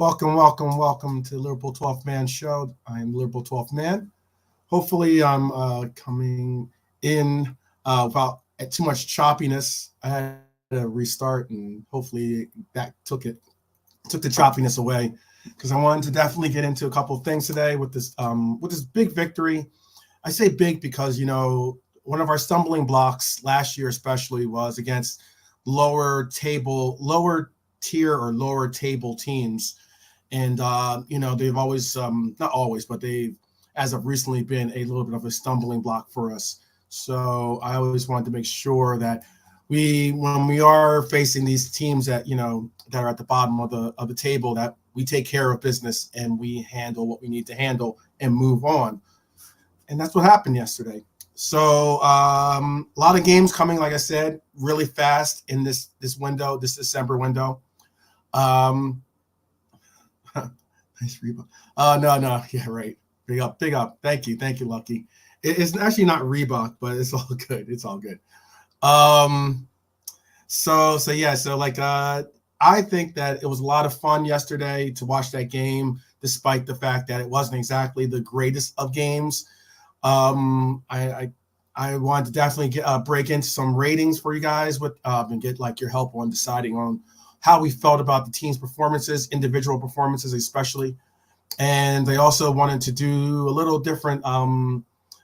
Welcome to the Liverpool 12th Man Show. I'm Liverpool 12th Man. Hopefully, I'm coming in without too much choppiness. I had to restart, and hopefully that took the choppiness away, because I wanted to definitely get into a couple of things today with this big victory. I say big because one of our stumbling blocks last year, especially, was against lower tier or lower table teams. And, they've always, not always, but they've, as of recently, been a little bit of a stumbling block for us. So I always wanted to make sure that when we are facing these teams that are at the bottom of the table, that we take care of business and we handle what we need to handle and move on. And that's what happened yesterday. So a lot of games coming, like I said, really fast in this window, this December window. Nice Reebok. No. Yeah, right. Big up. Thank you, Lucky. It's actually not Reebok, but it's all good. It's all good. I think that it was a lot of fun yesterday to watch that game, despite the fact that it wasn't exactly the greatest of games. I wanted to definitely break into some ratings for you guys and get your help on deciding on how we felt about the team's performances, individual performances especially. And they also wanted to do a little different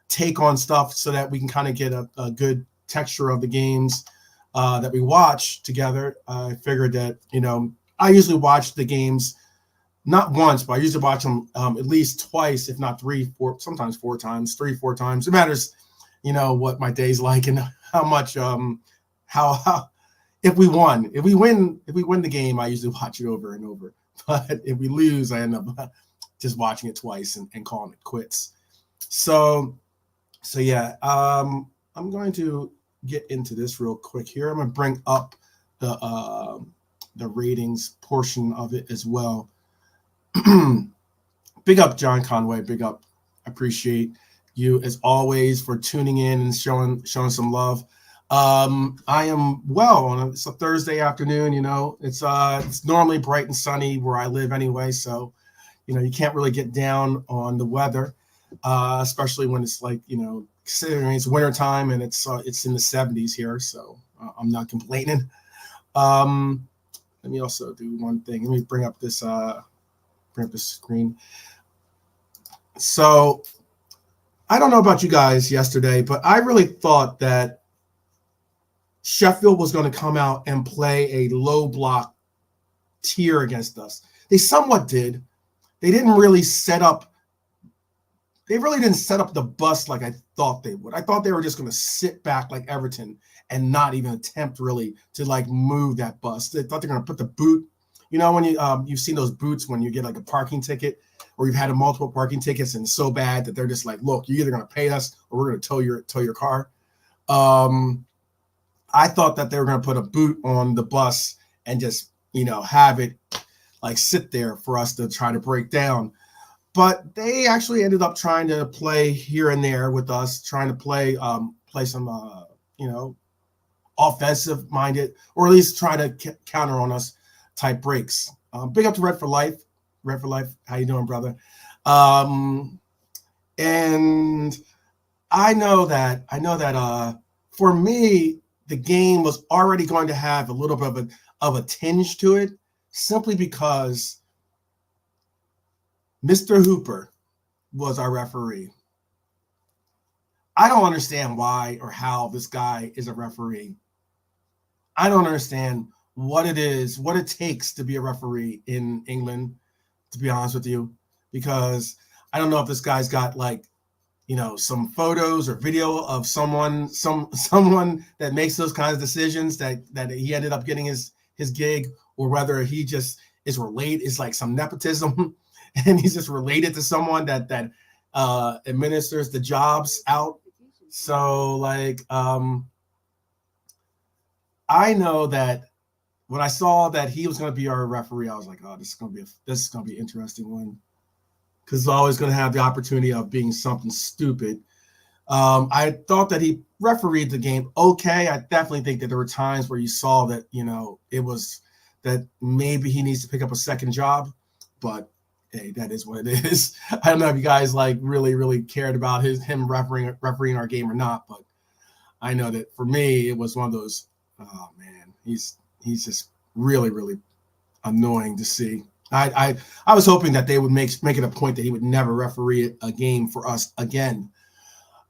take on stuff so that we can kind of get a good texture of the games that we watch together. I figured that, I usually watch the games not once, but I usually watch them at least twice, if not three, four, sometimes four times, 3-4 times. It matters, what my day's like and how much, how if we win the game, I usually watch it over and over. But if we lose, I end up just watching it twice and calling it quits. So yeah, I'm going to get into this real quick here. I'm going to bring up the ratings portion of it as well. Big up, John Conway. Big up. I appreciate you as always for tuning in and showing some love. I am well. It's a Thursday afternoon. It's normally bright and sunny where I live anyway, so you can't really get down on the weather, especially when it's considering it's wintertime and it's in the 70s here, so I'm not complaining. Let me also do one thing. Let me bring up this screen. So I don't know about you guys yesterday, but I really thought that Sheffield was going to come out and play a low block tier against us. They somewhat did. They really didn't set up the bus like I thought they would. I thought they were just going to sit back like Everton and not even attempt really to move that bus. They thought they're going to put the boot. When you've seen those boots when you get a parking ticket, or you've had multiple parking tickets and it's so bad that they're just look, you're either going to pay us or we're going to tow your car. I thought that they were going to put a boot on the bus and just, have it sit there for us to try to break down. But they actually ended up trying to play here and there with us, trying to play some, offensive minded, or at least try to counter on us type breaks. Big up to Red for Life. Red for Life. How you doing, brother? And I know that for me, the game was already going to have a little bit of a tinge to it, simply because Mr. Hooper was our referee. I don't understand why or how this guy is a referee. I don't understand what it takes to be a referee in England, to be honest with you, because I don't know if this guy's got some photos or video of someone that makes those kinds of decisions that he ended up getting his gig, or whether he just is related, is some nepotism and he's just related to someone that administers the jobs out. So I know that when I saw that he was going to be our referee, I was like, oh, this is going to be an interesting one, because it's always going to have the opportunity of being something stupid. I thought that he refereed the game okay. I definitely think that there were times where you saw that, it was that maybe he needs to pick up a second job. but hey, that is what it is. I don't know if you guys like really cared about him refereeing our game or not, but I know that for me it was one of those. Oh man, he's just really annoying to see. I was hoping that they would make it a point that he would never referee a game for us again,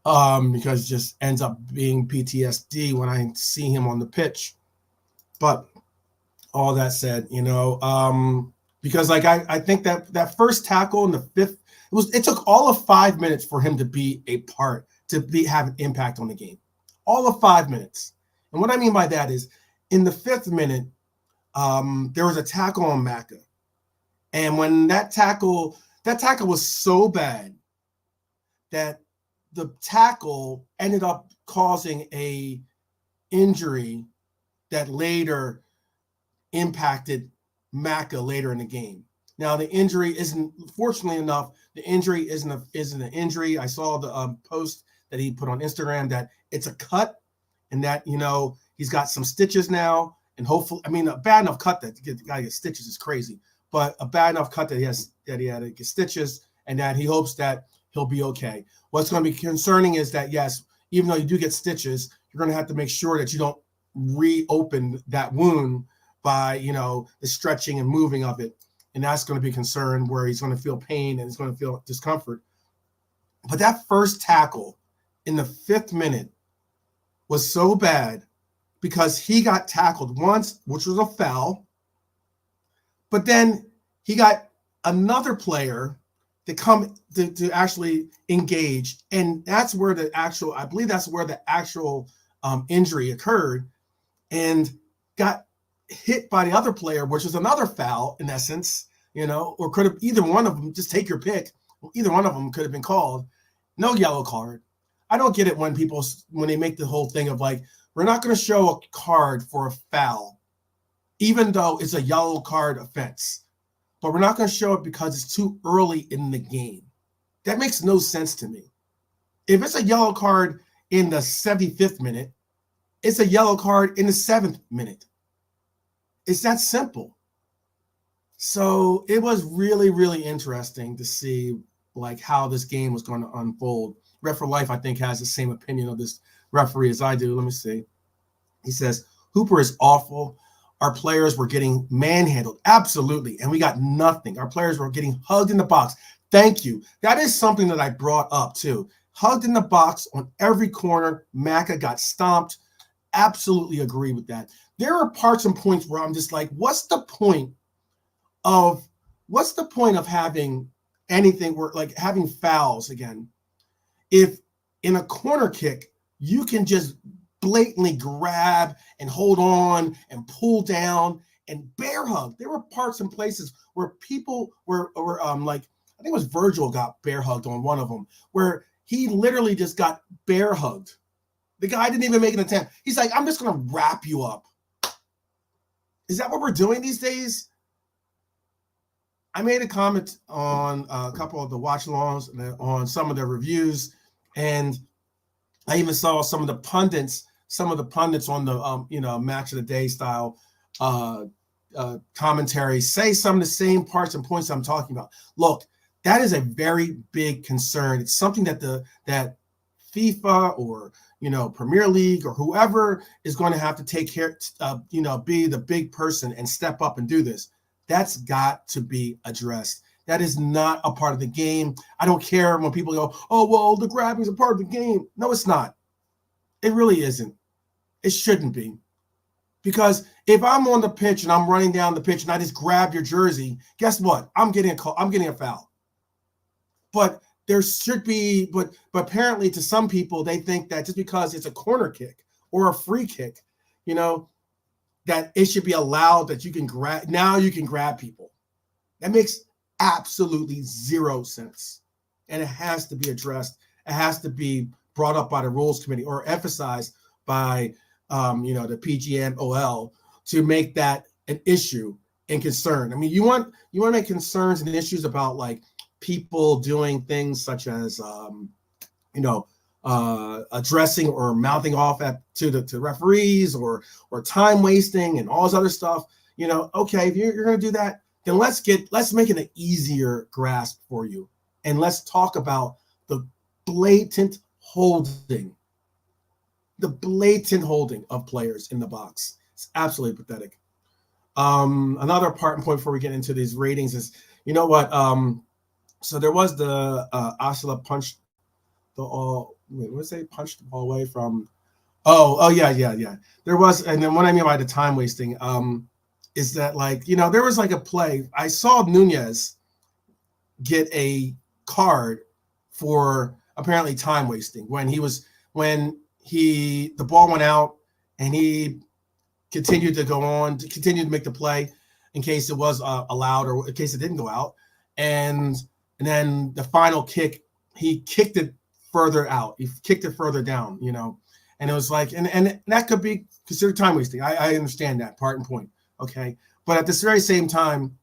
because it just ends up being PTSD when I see him on the pitch. But all that said, because like I think that first tackle in the fifth, it took all of 5 minutes for him to be have an impact on the game. All of 5 minutes. And what I mean by that is in the fifth minute, there was a tackle on Maka. And when that tackle was so bad that the tackle ended up causing a injury that later impacted Maka later in the game. Now the injury isn't, fortunately enough, the injury isn't an injury. I saw the post that he put on Instagram that it's a cut, and that he's got some stitches now, and hopefully, I mean, a bad enough cut that the guy gets stitches is crazy, but a bad enough cut that he had to get stitches, and that he hopes that he'll be okay. What's going to be concerning is that yes, even though you do get stitches, you're going to have to make sure that you don't reopen that wound by the stretching and moving of it, and that's going to be a concern where he's going to feel pain and he's going to feel discomfort. But that first tackle in the fifth minute was so bad because he got tackled once, which was a foul, but then he got another player to come to actually engage, and that's where I believe that's where the actual injury occurred, and got hit by the other player, which was another foul in essence, or could have either one of them, just take your pick, either one of them could have been called. No yellow card. I don't get it when they make the whole thing of like, we're not going to show a card for a foul, even though it's a yellow card offense, but we're not going to show it because it's too early in the game. That makes no sense to me. If it's a yellow card in the 75th minute, it's a yellow card in the 7th minute. It's that simple. So it was really interesting to see like how this game was going to unfold. Ref for Life, I think, has the same opinion of this referee as I do. Let me see. He says, Hooper is awful. Our players were getting manhandled. Absolutely. And we got nothing. Our players were getting hugged in the box. Thank you. That is something that I brought up too. Hugged in the box on every corner. Maka got stomped. Absolutely agree with that. There are parts and points where I'm just like, what's the point of having anything where like having fouls again? If in a corner kick, you can just blatantly grab and hold on and pull down and bear hug. There were parts and places where people were like, I think it was Virgil got bear hugged on one of them, where he literally just got bear hugged. The guy didn't even make an attempt. He's like, I'm just going to wrap you up. Is that what we're doing these days? I made a comment on a couple of the watch-alongs on some of the reviews, and I even saw some of the pundits on the match of the day style commentary say some of the same parts and points I'm talking about. Look, that is a very big concern. It's something that that FIFA or Premier League or whoever is going to have to take care, be the big person and step up and do this. That's got to be addressed. That is not a part of the game. I don't care when people go, oh, well, the grabbing is a part of the game. No, it's not. It really isn't. It shouldn't be. Because if I'm on the pitch and I'm running down the pitch and I just grab your jersey, guess what? I'm getting a foul. But there should be, but apparently to some people, they think that just because it's a corner kick or a free kick, that it should be allowed that you can grab. Now you can grab people. That makes absolutely zero sense. And it has to be addressed. It has to be brought up by the rules committee or emphasized by, the PGMOL to make that an issue and concern. I mean, you want to make concerns and issues about like people doing things such as, addressing or mouthing off to referees or time wasting and all this other stuff. Okay, if you're going to do that, then let's make it an easier grasp for you. And let's talk about the blatant holding. The blatant holding of players in the box. It's absolutely pathetic. Another part and point before we get into these ratings is, you know what? So there was the Osula punched the all. Wait, what did I say? Punched the ball away from. Oh yeah. There was, and then what I mean by the time wasting, is that, like, there was like a play. I saw Nunez get a card for apparently time wasting when the ball went out and he continued to make the play in case it was allowed or in case it didn't go out, and then the final kick, he kicked it further out. He kicked it further down, and it was like, and that could be considered time wasting. I understand that part and point, okay, but at this very same time,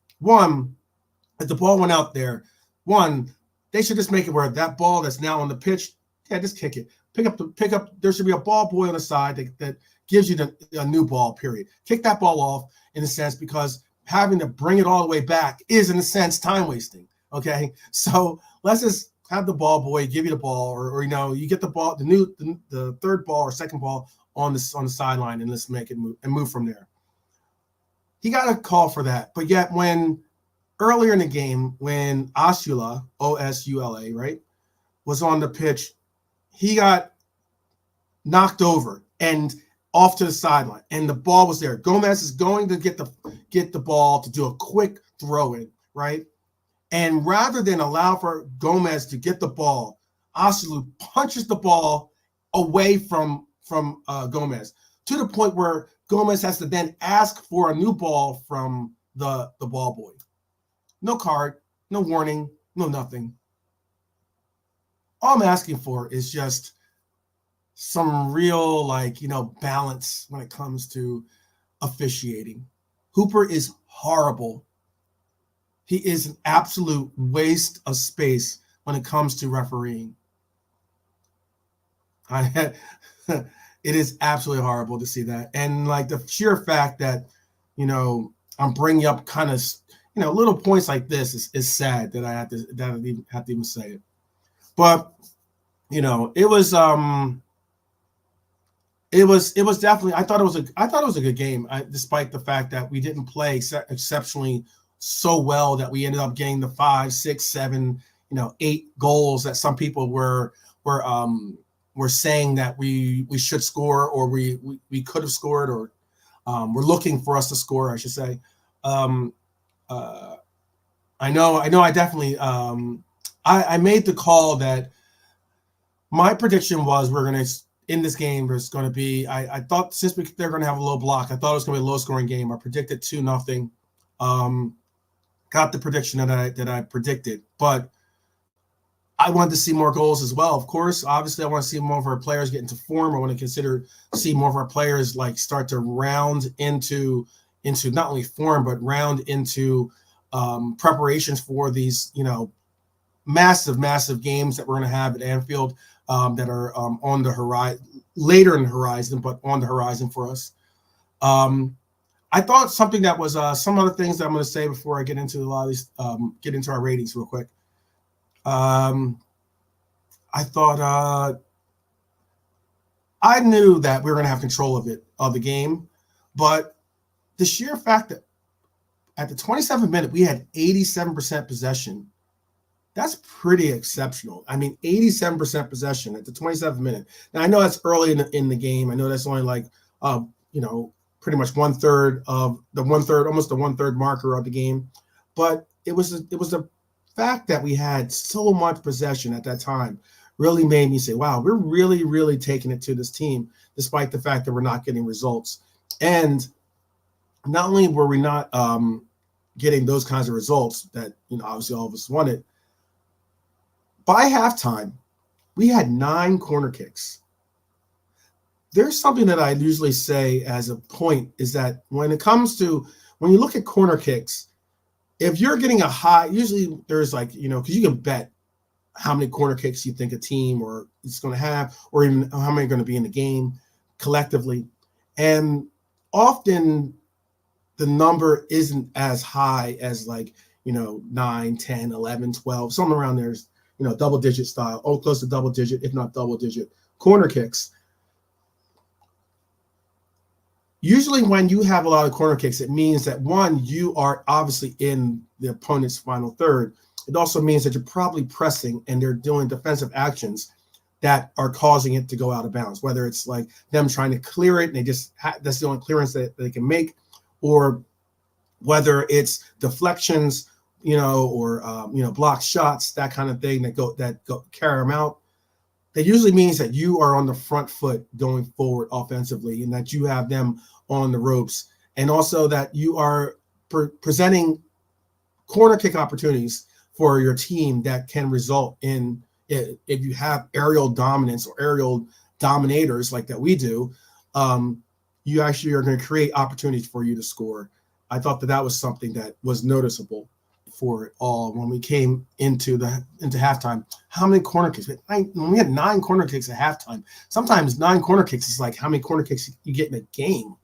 if the ball went out there, they should just make it where that ball that's now on the pitch, just kick it. Pick up. There should be a ball boy on the side that gives you a new ball, period. Kick that ball off in a sense, because having to bring it all the way back is, in a sense, time wasting. Okay, so let's just have the ball boy give you the ball, or you get the ball, the third ball or second ball on the sideline, and let's make it move from there. He got a call for that, but yet when earlier in the game, when Osula, O-S-U-L-A, right, was on the pitch, he got knocked over and off to the sideline, and the ball was there. Gomez is going to get the ball to do a quick throw in, right? And rather than allow for Gomez to get the ball, Osulu punches the ball away from Gomez, to the point where Gomez has to then ask for a new ball from the ball boy. No card, no warning, no nothing. All I'm asking for is just some real, balance when it comes to officiating. Hooper is horrible. He is an absolute waste of space when it comes to refereeing. It is absolutely horrible to see that. And the sheer fact that, I'm bringing up kind of, little points like this is sad that I have to even say it. But, it was definitely, I thought it was a good game, despite the fact that we didn't play exceptionally so well that we ended up getting the 5, 6, 7, 8 goals that some people were saying that we should score, or we could have scored, or were looking for us to score, I should say. I know I definitely I made the call that my prediction was we're going to, in this game, there's going to be, I thought, since they're going to have a low block, I thought it was going to be a low scoring game. I predicted 2-0. Got the prediction that I predicted, but I wanted to see more goals as well. Of course, obviously, I want to see more of our players get into form. I want to see more of our players start to round into not only form, but round into preparations for these massive games that we're going to have at Anfield, that are on the horizon, later in the horizon, but on the horizon for us. I thought something that was some other things that I'm going to say before I get into a lot of these, get into our ratings real quick. I thought I knew that we were going to have control of the game, but the sheer fact that at the 27th minute we had 87% possession, that's pretty exceptional. I mean, 87% possession at the 27th minute. Now, I know that's early in the game. I know that's only pretty much almost the one-third marker of the game. But it was the fact that we had so much possession at that time really made me say, wow, we're really, really taking it to this team, despite the fact that we're not getting results. And not only were we not getting those kinds of results that, obviously all of us wanted, by halftime, we had 9 corner kicks. There's something that I usually say as a point, is that when you look at corner kicks, if you're getting a high, usually there's because you can bet how many corner kicks you think a team or is going to have, or even how many are going to be in the game collectively. And often the number isn't as high as like, 9, 10, 11, 12, somewhere around there's, double digit style, close to double digit, if not double digit corner kicks. Usually when you have a lot of corner kicks, it means that, one, you are obviously in the opponent's final third. It also means that you're probably pressing and they're doing defensive actions that are causing it to go out of bounds, whether it's like them trying to clear it and they just that's the only clearance that they can make, or whether it's deflections, or block shots, that kind of thing that go carry them out. That usually means that you are on the front foot going forward offensively, and that you have them on the ropes, and also that you are presenting corner kick opportunities for your team that can result in, if you have aerial dominance or aerial dominators like that we do, you actually are going to create opportunities for you to score. I thought that was something that was noticeable for it all when we came into halftime. How many corner kicks? When we had 9 corner kicks at halftime, sometimes 9 corner kicks is like how many corner kicks you get in a game,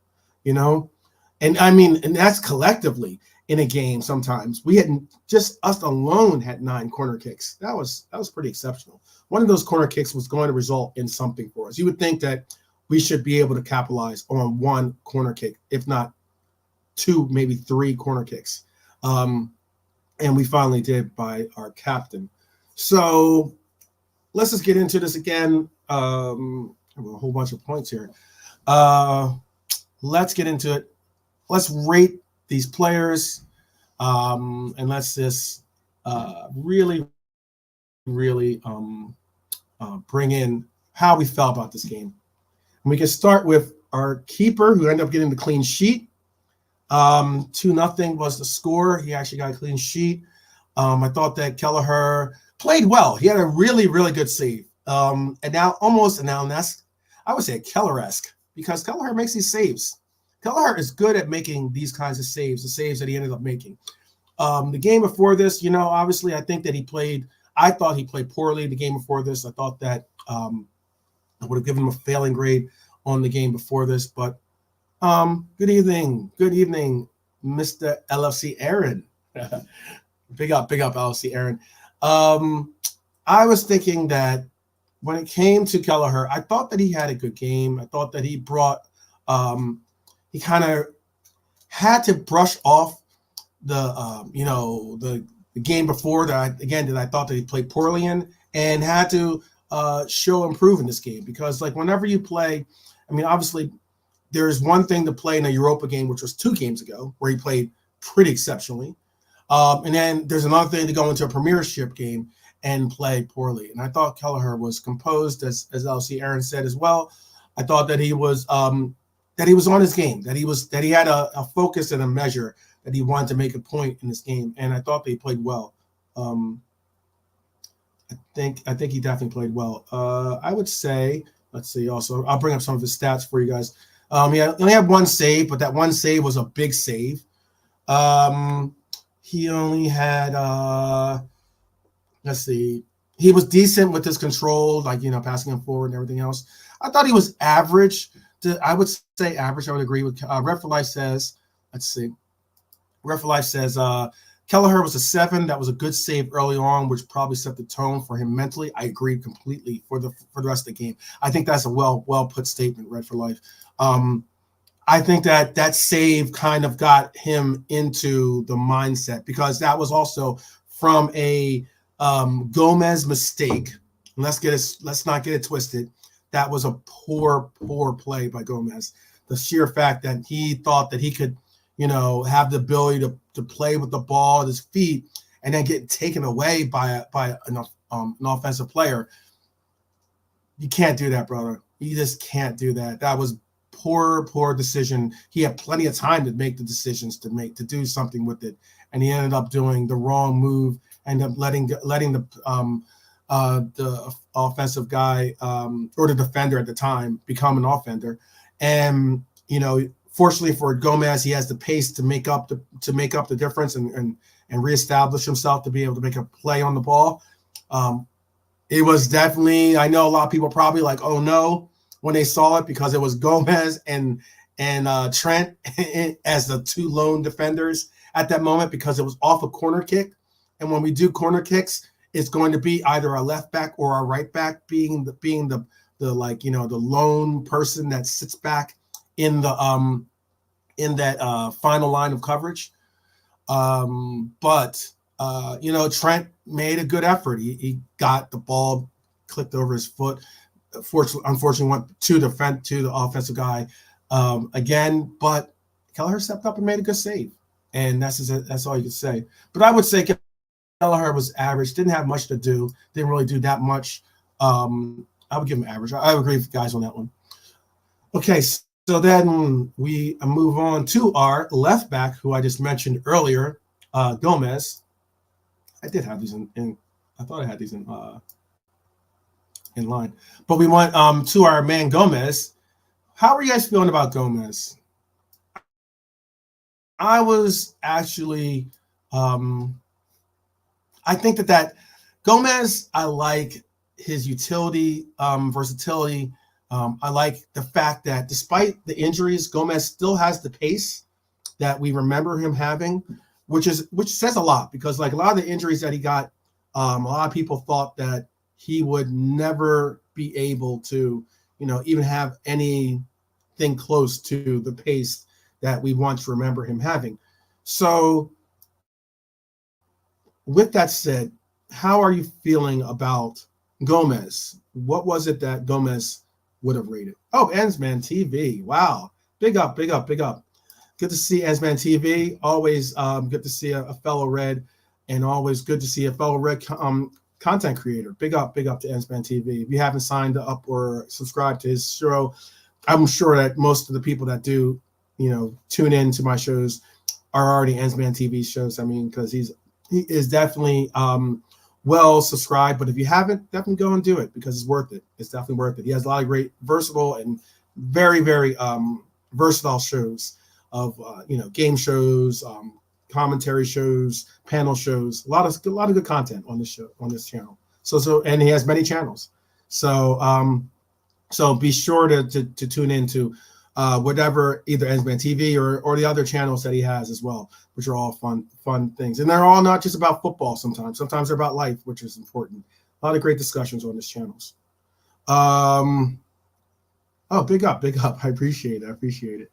And I mean, and that's collectively in a game. Sometimes we had just us alone had 9 corner kicks. That was pretty exceptional. One of those corner kicks was going to result in something for us. You would think that we should be able to capitalize on 1 corner kick, if not 2, maybe 3 corner kicks. And we finally did by our captain. So let's just get into this again. I have a whole bunch of points here. Let's get into it. Let's rate these players, and let's just really bring in how we felt about this game. And we can start with our keeper, who ended up getting the clean sheet. 2-0 was the score. He actually got a clean sheet. I thought that Kelleher played well. He had a really, really good save. And now that's, I would say, Keller-esque, because Kelleher makes these saves. Kelleher is good at making these kinds of saves, the saves that he ended up making. The game before this, obviously I thought he played poorly the game before this. I thought that I would have given him a failing grade on the game before this, but good evening, Mr. LFC Aaron. Big up, LFC Aaron. I was thinking that when it came to Kelleher, I thought that he had a good game. I thought that he brought, he kind of had to brush off the game before that I thought that he played poorly in, and had to show improve in this game, because like whenever you play, I mean, obviously, there's one thing to play in a Europa game, which was 2 games ago, where he played pretty exceptionally. And then there's another thing to go into a Premiership game and play poorly. And I thought Kelleher was composed, as LC Aaron said as well. I thought that he was on his game, that he had a focus and a measure, that he wanted to make a point in this game. And I thought that he played well. I think he definitely played well. I would say, let's see. Also, I'll bring up some of his stats for you guys. He only had 1 save, but that 1 save was a big save. He only had, let's see, he was decent with his control, like, passing him forward and everything else. I thought he was average. I would say average. I would agree with Red for Life says, let's see. Red for Life says Kelleher was a 7. That was a good save early on, which probably set the tone for him mentally. I agree completely for the rest of the game. I think that's a well put statement, Red for Life. I think that save kind of got him into the mindset, because that was also from a Gomez mistake. Let's not get it twisted. That was a poor play by Gomez. The sheer fact that he thought that he could, have the ability to play with the ball at his feet and then get taken away by an offensive player. You can't do that, brother. You just can't do that. That was poor decision. He had plenty of time to make the decisions to do something with it, and he ended up doing the wrong move, ended up letting the offensive guy or the defender at the time become an offender. And fortunately for Gomez, he has the pace to make up the difference and reestablish himself to be able to make a play on the ball. It was definitely, I know a lot of people probably like, oh no, when they saw it, because it was Gomez and and Trent as the two lone defenders at that moment because it was off a corner kick. And when we do corner kicks, it's going to be either our left back or our right back being the like, you know, the lone person that sits back in the in that final line of coverage. But you know, Trent made a good effort. He got the ball clicked over his foot. Unfortunately, went to the offensive guy again. But Kelleher stepped up and made a good save, and that's all you can say. But I would say Kelleher was average. Didn't have much to do. Didn't really do that much. I would give him average. I would agree with guys on that one. Okay, so then we move on to our left back, who I just mentioned earlier, Gomez. I did have these in I thought I had these in line. But we went to our man Gomez. How are you guys feeling about Gomez? I was actually I think that Gomez, I like his utility, versatility. I like the fact that despite the injuries, Gomez still has the pace that we remember him having, which says a lot because like a lot of the injuries that he got, a lot of people thought that he would never be able to, you know, even have anything close to the pace that we once remember him having. So with that said, how are you feeling about Gomez? What was it that Gomez would have rated? Oh, Ensman TV. Wow. Big up, big up, big up. Good to see Ensman TV. Always good to see a fellow Red, and always good to see a fellow Red content creator. Big up to Ensman TV. If you haven't signed up or subscribed to his show, I'm sure that most of the people that do, you know, tune in to my shows are already Ensman TV shows. I mean, because he is definitely well subscribed, but if you haven't, definitely go and do it because it's worth it. It's definitely worth it. He has a lot of great, versatile, and very, very versatile shows of you know, game shows, commentary shows, panel shows, a lot of good content on this channel. So and he has many channels. So so be sure to tune into whatever, either Ensman TV or the other channels that he has as well, which are all fun things. And they're all not just about football sometimes. Sometimes they're about life, which is important. A lot of great discussions on his channels. Oh, big up. I appreciate it.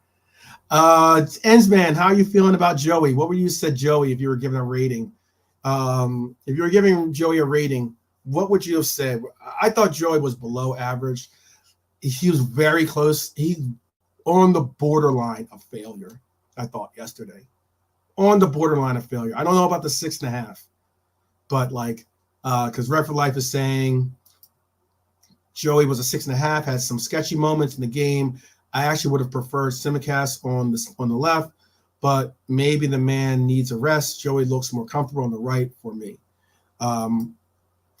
Ensman, how are you feeling about Joey? What would you said Joey if you were giving a rating? If you were giving Joey a rating, what would you have said? I thought Joey was below average. He was very close. He on the borderline of failure, I thought yesterday. On the borderline of failure. I don't know about the 6.5, but like, because Red for Life is saying Joey was a 6.5, had some sketchy moments in the game. I actually would have preferred Simicast on the left, but maybe the man needs a rest. Joey looks more comfortable on the right for me. And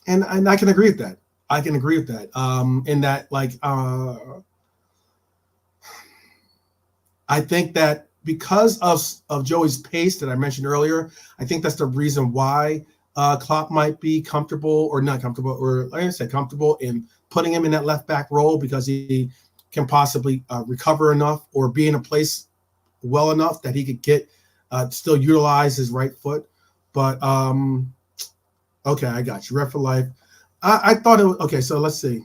I can agree with that. In that, like, I think that because of Joey's pace that I mentioned earlier, I think that's the reason why Klopp might be comfortable or not comfortable, or like I said, comfortable in putting him in that left back role because he can possibly recover enough or be in a place well enough that he could get still utilize his right foot. But okay, I got you. Red for Life. I thought it was okay. So let's see.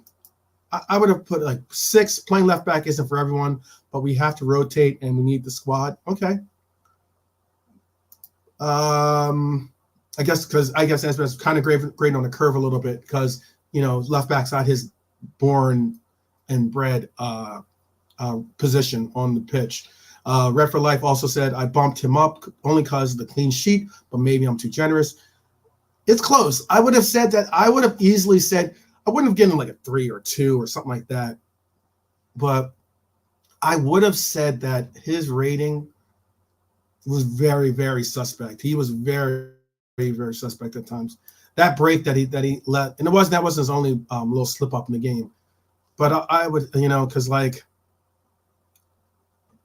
I would have put like 6. Playing left back isn't for everyone, but we have to rotate and we need the squad. Okay. I guess Ensman's kind of great on the curve a little bit because, you know, left back's not his born and bred position on the pitch. Red for Life also said I bumped him up only because of the clean sheet, but maybe I'm too generous. It's close. I would have said that. I would have easily said I wouldn't have given him like a 3 or 2 or something like that, but I would have said that his rating was very, very suspect. He was very, very, very suspect at times. That break that he let, and that wasn't his only little slip up in the game. But I would, you know, because like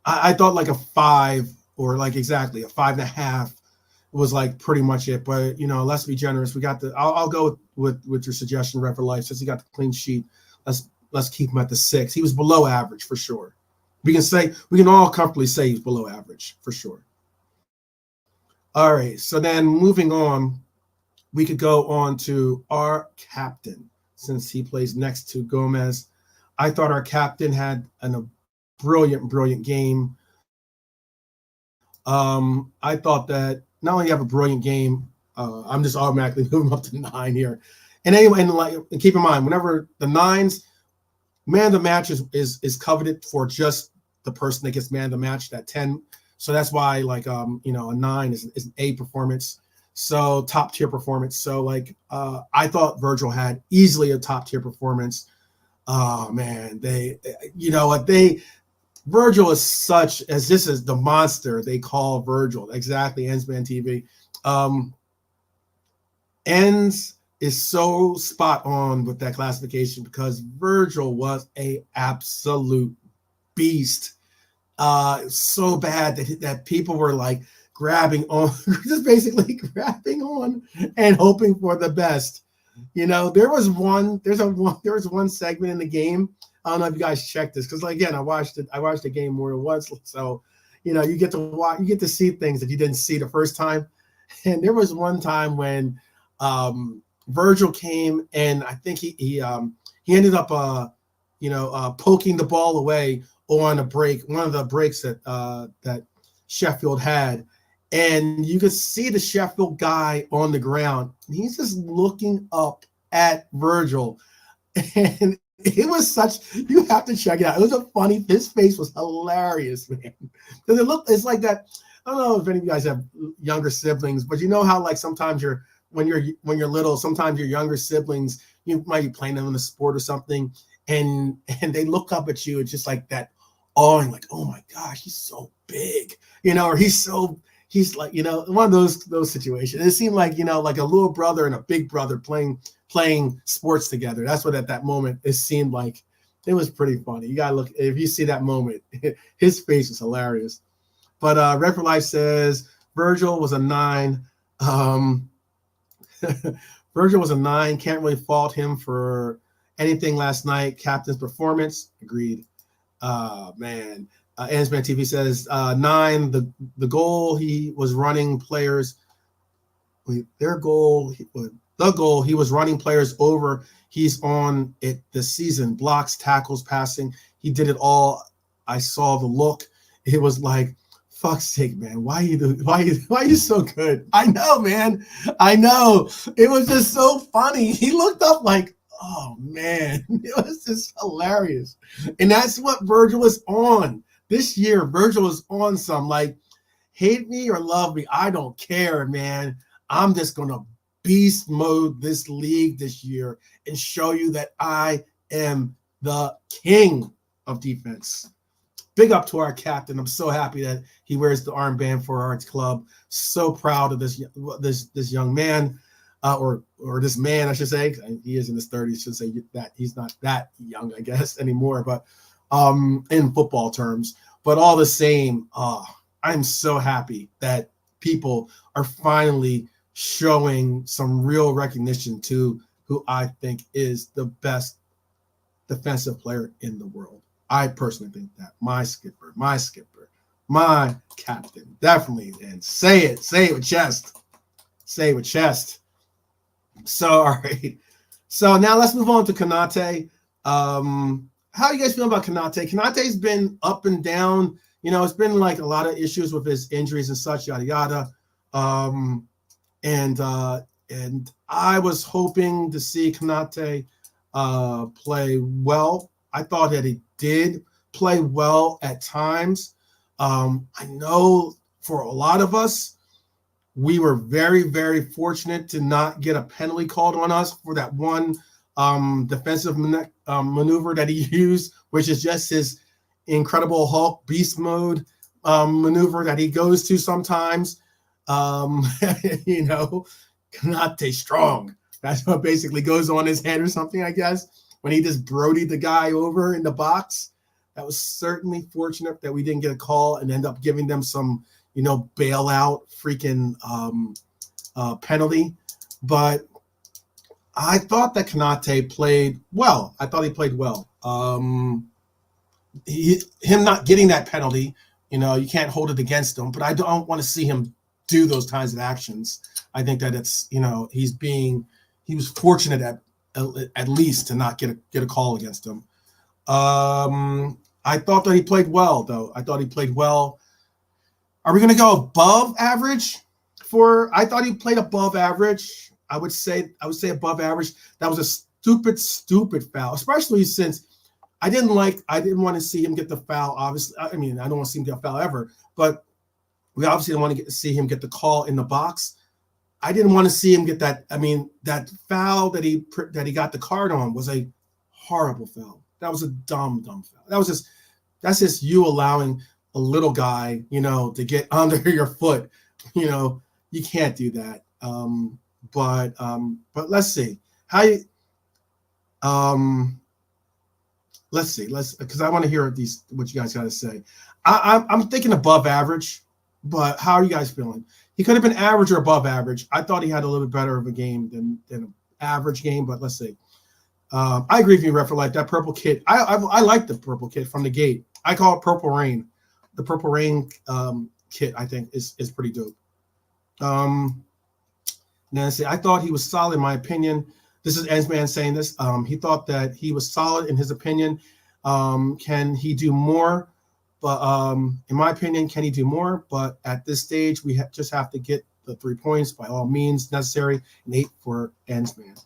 I thought like a 5 or like exactly a 5.5 was like pretty much it. But, you know, let's be generous. We got I'll go with your suggestion, Red for Life, since he got the clean sheet. Let's keep him at the 6. He was below average for sure. We can all comfortably say he's below average for sure. All right, so then moving on, we could go on to our captain since he plays next to Gomez. I thought our captain had a brilliant game. I thought that not only have a brilliant game, I'm just automatically moving up to 9 here. And anyway, and keep in mind, whenever the 9s, man of the match is coveted for just the person that gets man of the match, that 10. So that's why, like, a 9 is an A performance. So top tier performance. So like, I thought Virgil had easily a top tier performance. Oh man, Virgil is such as this is the monster they call Virgil. Exactly, Ensman TV. Ends is so spot on with that classification because Virgil was a absolute beast. So bad that people were like grabbing on, just basically grabbing on and hoping for the best. There was one segment in the game. I don't know if you guys checked this because, again, I watched the game more than once. So, you get to see things that you didn't see the first time. And there was one time when Virgil came and I think he ended up poking the ball away on a break, one of the breaks that Sheffield had. And you could see the Sheffield guy on the ground. He's just looking up at Virgil. And it was you have to check it out. It was his face was hilarious, man. Because it's like that. I don't know if any of you guys have younger siblings, but you know how like sometimes when you're little, sometimes your younger siblings, you might be playing them in a sport or something, and they look up at you. It's just like that awing, like, oh my gosh, he's so big, or he's like, one of those situations. It seemed like, like a little brother and a big brother playing sports together. That's what at that moment it seemed like. It was pretty funny. You gotta look, if you see that moment, his face was hilarious. But Red for Life says Virgil was a 9. Virgil was a 9. Can't really fault him for anything last night. Captain's performance, agreed. Man. Ansman TV says 9. The goal he was running players. The goal he was running players over. He's on it this season. Blocks, tackles, passing. He did it all. I saw the look. It was like, fuck's sake, man. Why are you so good? I know, man. I know. It was just so funny. He looked up like, oh man, it was just hilarious. And that's what Virgil is on. This year, Virgil is on some, like, hate me or love me, I don't care, man. I'm just going to beast mode this league this year and show you that I am the king of defense. Big up to our captain. I'm so happy that he wears the armband for our club. So proud of this young man, or this man, I should say. He is in his 30s. Should say that he's not that young, I guess, anymore. But in football terms, but all the same, I'm so happy that people are finally showing some real recognition to who I think is the best defensive player in the world. I personally think that my skipper, my captain, definitely. And say it with chest. Say it with chest. So, all right. So now let's move on to Konate. How you guys feel about Konate? Konate's been up and down. It's been like a lot of issues with his injuries and such, yada yada. And I was hoping to see Konate play well. I thought that he did play well at times. I know for a lot of us, we were very, very fortunate to not get a penalty called on us for that one defensive maneuver that he used, which is just his Incredible Hulk beast mode maneuver that he goes to sometimes. Konate strong. That's what basically goes on his head or something, I guess, when he just brodied the guy over in the box. That was certainly fortunate that we didn't get a call and end up giving them some, bailout freaking penalty. But I thought that Konate played well. I thought he played well. him not getting that penalty, you can't hold it against him. But I don't want to see him do those kinds of actions. I think that it's he was fortunate at least to not get a call against him. I thought that he played well, though. I thought he played well. Are we going to go above average? I thought he played above average. I would say above average. That was a stupid foul, especially since I didn't want to see him get the foul. Obviously, I mean, I don't want to see him get a foul ever, but we obviously don't want to see him get the call in the box. I didn't want to see him get that. I mean, that foul that he got the card on was a horrible foul. That was a dumb foul. That's just you allowing a little guy, to get under your foot. You can't do that. But let's see how you. Let's see. Because I want to hear what you guys got to say. I'm thinking above average, but how are you guys feeling? He could have been average or above average. I thought he had a little bit better of a game than an average game, but let's see. I agree with you, Ref, for like that purple kit. I like the purple kit from the gate. I call it Purple Rain. The Purple Rain kit, I think, is pretty dope. Nancy, I thought he was solid, in my opinion. This is Ensman saying this. He thought that he was solid in his opinion. Can he do more? But in my opinion, can he do more? But at this stage, we just have to get the 3 points by all means necessary. And 8 for Ensman.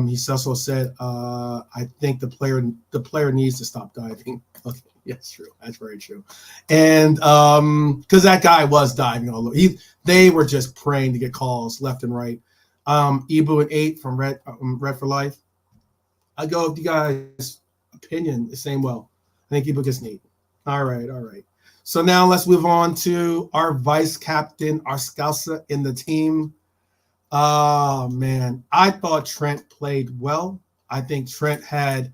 He also said, I think the player needs to stop diving. Okay, yes, true. That's very true. And because that guy was diving all over. They were just praying to get calls left and right. Ibu and 8 from Red for Life. I go with you guys' opinion the same well. I think Ibu gets an 8. All right. So now let's move on to our vice captain, our Scouser in the team. Oh, man. I thought Trent played well. I think Trent had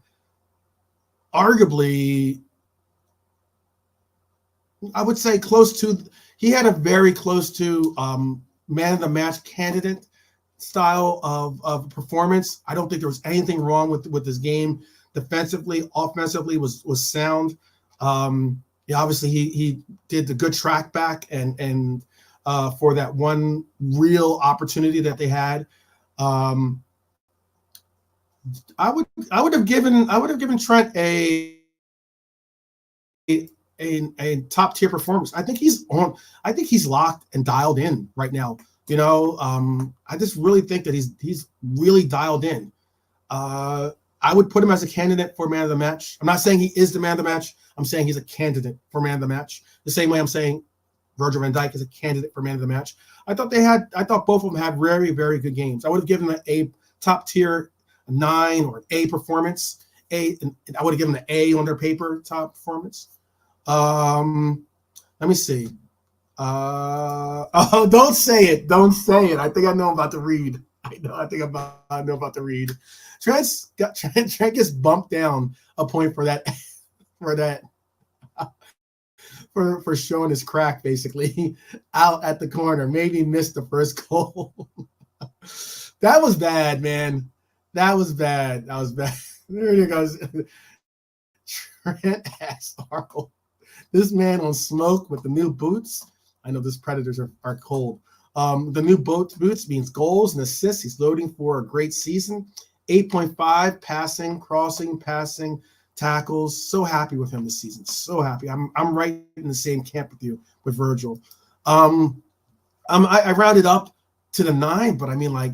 arguably, I would say he had a very close to man of the match candidate style of performance. I don't think there was anything wrong with his game. Defensively, offensively was sound. Obviously he did the good track back and for that one real opportunity that they had. I would have given Trent a top tier performance. I think he's locked and dialed in right now. I just really think that he's really dialed in. I would put him as a candidate for man of the match. I'm not saying he is the man of the match. I'm saying he's a candidate for man of the match. The same way I'm saying Virgil van Dijk is a candidate for man of the match. I thought both of them had very, very good games. I would have given them a top tier 9 or A performance. I would have given them an A on their paper top performance. Let me see. Don't say it. Don't say it. I think I know I'm about to read. I know about to read. Trent gets bumped down a point for that for showing his crack basically out at the corner. Maybe missed the first goal. That was bad, man. That was bad. There he goes. Trent asked Arnold. This man on smoke with the new boots. I know these Predators are cold. The new boots means goals and assists. He's loading for a great season. 8.5 passing, crossing, passing, tackles. So happy with him this season. So happy. I'm right in the same camp with you with Virgil. I rounded up to the 9, but I mean 8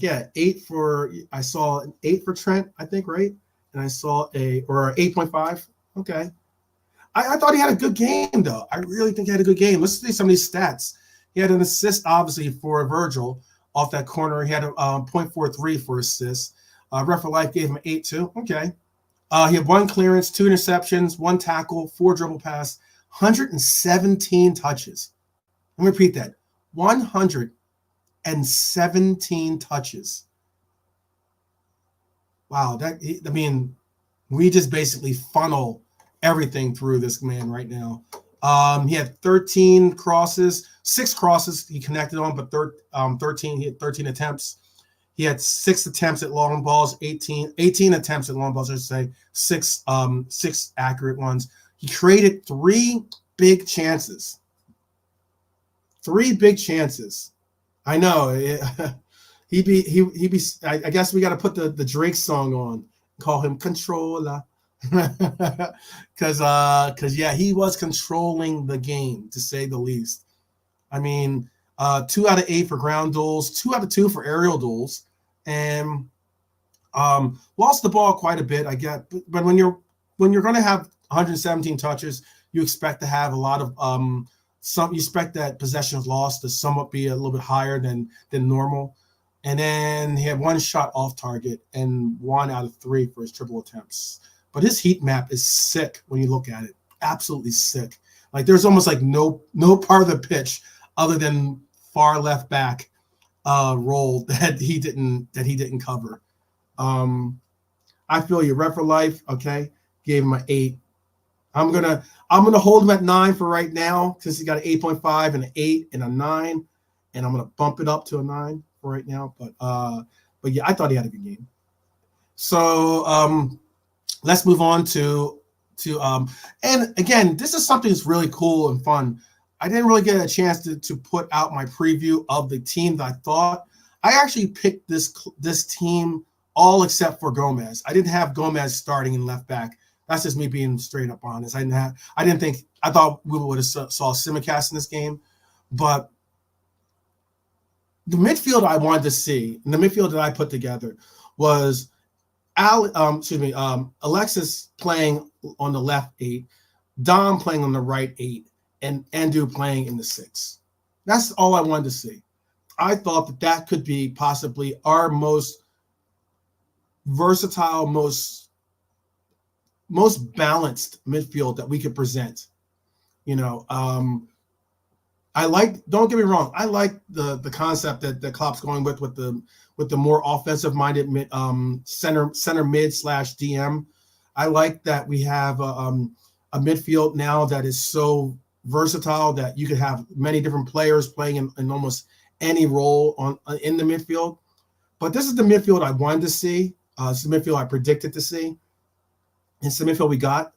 I saw an 8 for Trent, I think, right? And I saw a 8.5. Okay. I thought he had a good game, though. I really think he had a good game. Let's see some of these stats. He had an assist, obviously, for Virgil off that corner. He had a 0.43 for assists. Ref for Life gave him an 8 too. Okay. He had 1 clearance, 2 interceptions, 1 tackle, 4 dribble pass, 117 touches. Let me repeat that. 117 touches. Wow. We just basically funnel everything through this man right now. He had 13 crosses, 6 crosses he connected on, but 13, he had 13 attempts. He had 6 attempts at long balls, 18 attempts at long balls, I should say, six accurate ones. He created 3 big chances. 3 big chances. I know. He be. I guess we got to put the Drake song on. Call him controller, because yeah, he was controlling the game, to say the least. I mean, 2 out of 8 for ground duels, 2 out of 2 for aerial duels, and lost the ball quite a bit. I get, but when you're going to have 117 touches, you expect to have a lot of you expect that possession of loss to somewhat be a little bit higher than normal. And then he had 1 shot off target and 1 out of 3 for his triple attempts. But his heat map is sick when you look at it. Absolutely sick. Like there's almost like no part of the pitch other than far left back role that he didn't cover. I feel you. Ref for life. Okay, gave him an 8. I'm gonna hold him at 9 for right now, since he got an 8.5 and an 8 and a 9, and I'm gonna bump it up to a 9 for right now. But yeah, I thought he had a good game. So let's move on to and again, this is something that's really cool and fun. I didn't really get a chance to put out my preview of the team that I thought. I actually picked this team all except for Gomez. I didn't have Gomez starting in left back. That's just me being straight up honest. I thought we would have saw Simicast in this game, but the midfield I wanted to see, and the midfield that I put together, was Alexis playing on the left 8, Dom playing on the right 8, and Endu playing in the 6. That's all I wanted to see. I thought that could be possibly our most versatile, most balanced midfield that we could present. I like. Don't get me wrong. I like the concept that Klopp's going with the more offensive minded center mid / DM. I like that we have a midfield now that is so versatile that you could have many different players playing in almost any role in the midfield. But this is the midfield I wanted to see. It's the midfield I predicted to see. It's the midfield we got.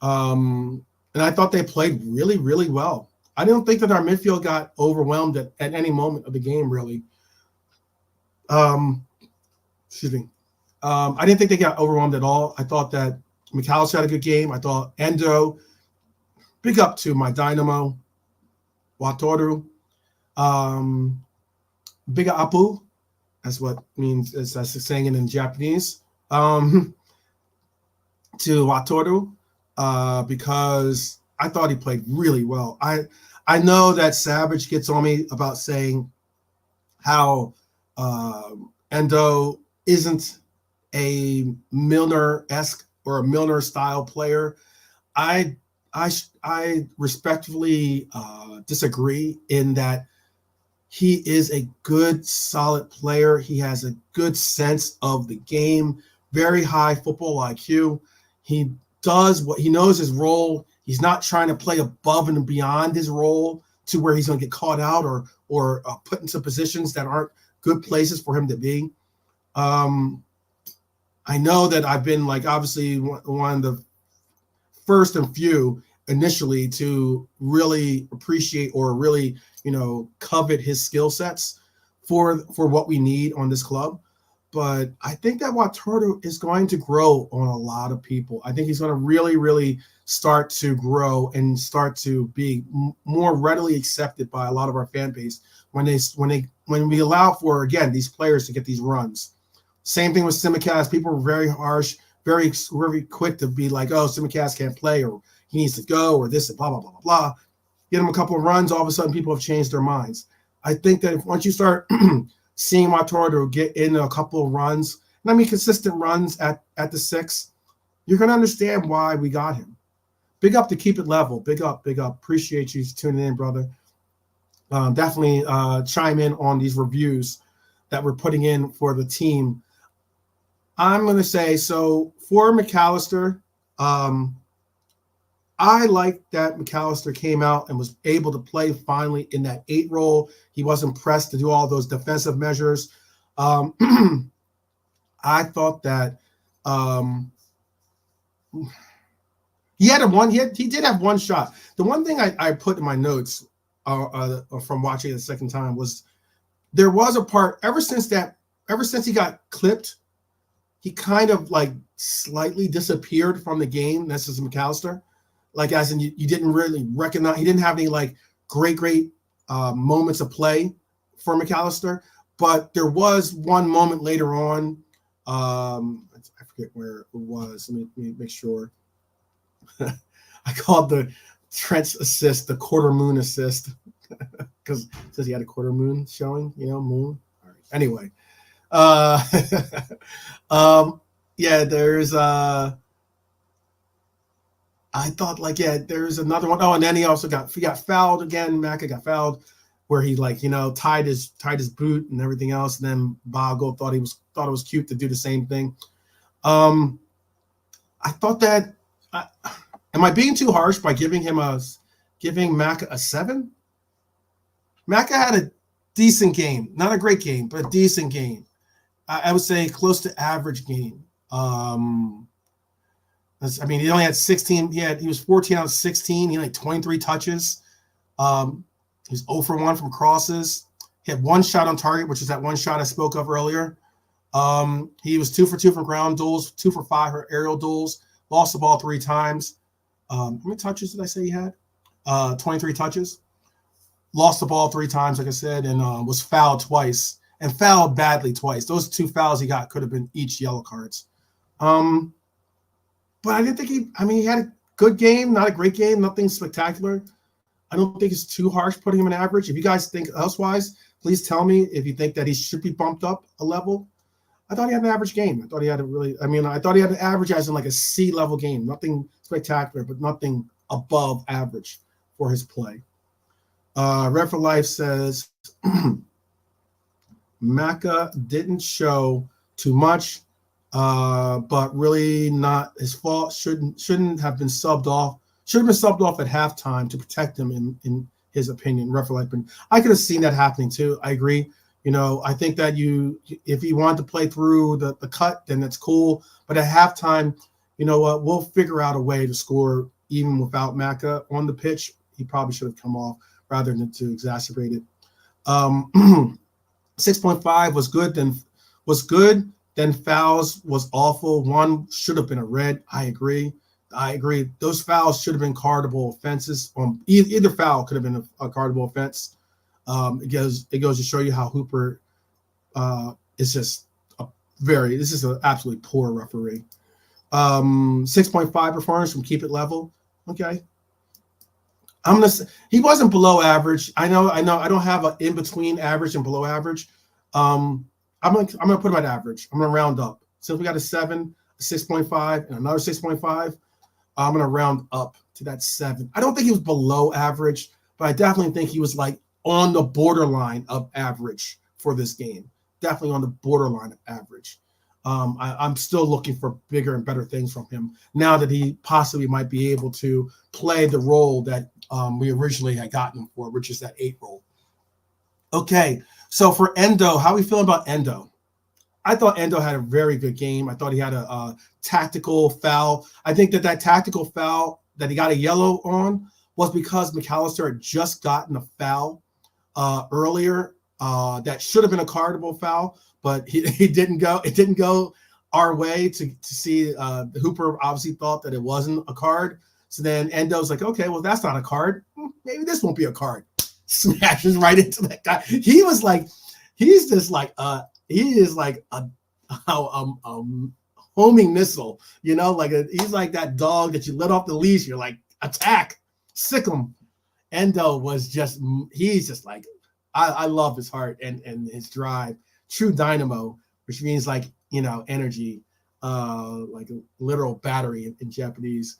And I thought they played really, really well. I don't think that our midfield got overwhelmed at any moment of the game, really. Excuse me. I didn't think they got overwhelmed at all. I thought that McAllister had a good game. I thought Endo, big up to my Dynamo, Watoru. Big Apu, that's what means, that's saying it in Japanese. To Watoru, because I thought he played really well. I know that Savage gets on me about saying how Endo isn't a Milner-esque or a Milner-style player. I respectfully disagree in that he is a good, solid player. He has a good sense of the game, very high football IQ. He does what he knows his role. He's not trying to play above and beyond his role to where he's going to get caught out or put into positions that aren't good places for him to be. I know that I've been obviously one of the first and few initially to really appreciate or really, covet his skill sets for what we need on this club. But I think that Wataru is going to grow on a lot of people. I think he's going to really, really start to grow and start to be more readily accepted by a lot of our fan base when we allow for, again, these players to get these runs. Same thing with Simicast. People were very harsh, very, very quick to be like, oh, Simicast can't play, or he needs to go, or this and blah, blah, blah, blah, blah. Get him a couple of runs, all of a sudden people have changed their minds. I think that once you start seeing Wataru get in a couple of runs, and I mean consistent runs at the 6, you're going to understand why we got him. Big up to Keep It Level. Big up, big up. Appreciate you tuning in, brother. Definitely chime in on these reviews that we're putting in for the team. I'm going to say, so for McAllister, I like that McAllister came out and was able to play finally in that 8 role. He wasn't pressed to do all those defensive measures. I thought that he had he did have one shot. The one thing I put in my notes from watching it the second time was there was a part ever since he got clipped, he kind of like slightly disappeared from the game. This is McAllister. Like as in you didn't really recognize, he didn't have any like great moments of play for McAllister. But there was one moment later on. I forget where it was. Let me make sure. I called the Trent's assist the quarter moon assist because it says he had a quarter moon showing, moon. All right. Anyway, yeah, there's I thought like, yeah, there's another one. Oh, and then he got fouled again. Maka got fouled where he like, tied his boot and everything else. And then Bogle thought it was cute to do the same thing. I thought that am I being too harsh by giving Maka a 7? Maka had a decent game, not a great game, but a decent game. I would say close to average game. He only had 16. He was 14 out of 16. He had like 23 touches. He was 0 for 1 from crosses. He had one shot on target, which is that one shot I spoke of earlier. He was 2 for 2 from ground duels, 2 for 5 for aerial duels. Lost the ball 3 times. How many touches did I say he had? 23 touches. Lost the ball 3 times, like I said, and was fouled twice and fouled badly twice. Those 2 fouls he got could have been each yellow cards. But I didn't think he had a good game, not a great game, nothing spectacular. I don't think it's too harsh putting him in average. If you guys think elsewise, please tell me if you think that he should be bumped up a level. I thought he had an average game. I thought he had an average as in like a C-level game. Nothing spectacular, but nothing above average for his play. Red for Life says, Maka didn't show too much, but really not his fault. Shouldn't have been subbed off. Should have been subbed off at halftime to protect him, in his opinion. Red for Life. I could have seen that happening too. I agree. I think that if you want to play through the cut, then that's cool. But at halftime, you know what? We'll figure out a way to score even without Maka on the pitch. He probably should have come off rather than to exacerbate it. 6.5 was good. Then fouls was awful. One should have been a red. I agree. Those fouls should have been cardable offenses. Either foul could have been a cardable offense. It goes to show you how Hooper is just this is an absolutely poor referee. 6.5 performance from Keep It Level. Okay. He wasn't below average. I know. I don't have an in between average and below average. I'm gonna put him at average. I'm gonna round up. Since we got a 7, a 6.5, and another 6.5, I'm gonna round up to that 7. I don't think he was below average, but I definitely think he was like on the borderline of average for this game. Definitely on the borderline of average. I'm still looking for bigger and better things from him now that he possibly might be able to play the role that we originally had gotten him for, which is that 8 role. Okay, so for Endo, how are we feeling about Endo? I thought Endo had a very good game. I thought he had a tactical foul. I think that tactical foul that he got a yellow on was because McAllister had just gotten a foul earlier that should have been a cardable foul, but he didn't go. It didn't go our way to see. Hooper obviously thought that it wasn't a card. So then Endo's like, okay, well, that's not a card. Maybe this won't be a card. Smashes right into that guy. He is like a homing missile, he's like that dog that you let off the leash. You're like, attack, sick him. Endo was he's just like, I love his heart and his drive. True dynamo, which means energy, like a literal battery in Japanese.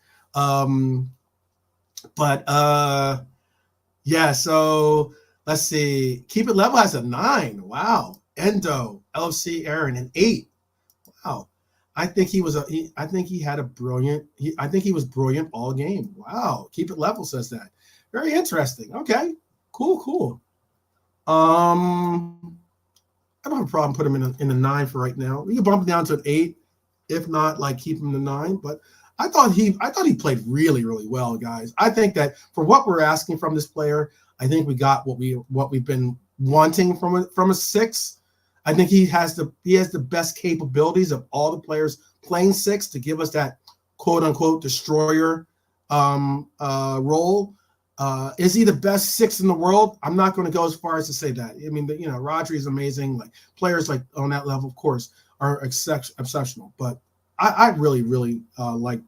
Yeah, so let's see. Keep It Level has a 9. Wow. Endo, LFC Aaron, an 8. Wow. I think he was brilliant all game. Wow. Keep It Level says that. Very interesting. Okay. Cool. I don't have a problem putting him in a 9 for right now. We can bump him down to an 8, if not, like keep him to 9. But I thought he played really, really well, guys. I think that for what we're asking from this player, I think we got what we've been wanting from a 6. I think he has the best capabilities of all the players playing 6 to give us that quote unquote destroyer role. Is he the best 6 in the world? I'm not going to go as far as to say that. I mean, Rodri is amazing. Like players like on that level, of course, are exceptional. But I really, really like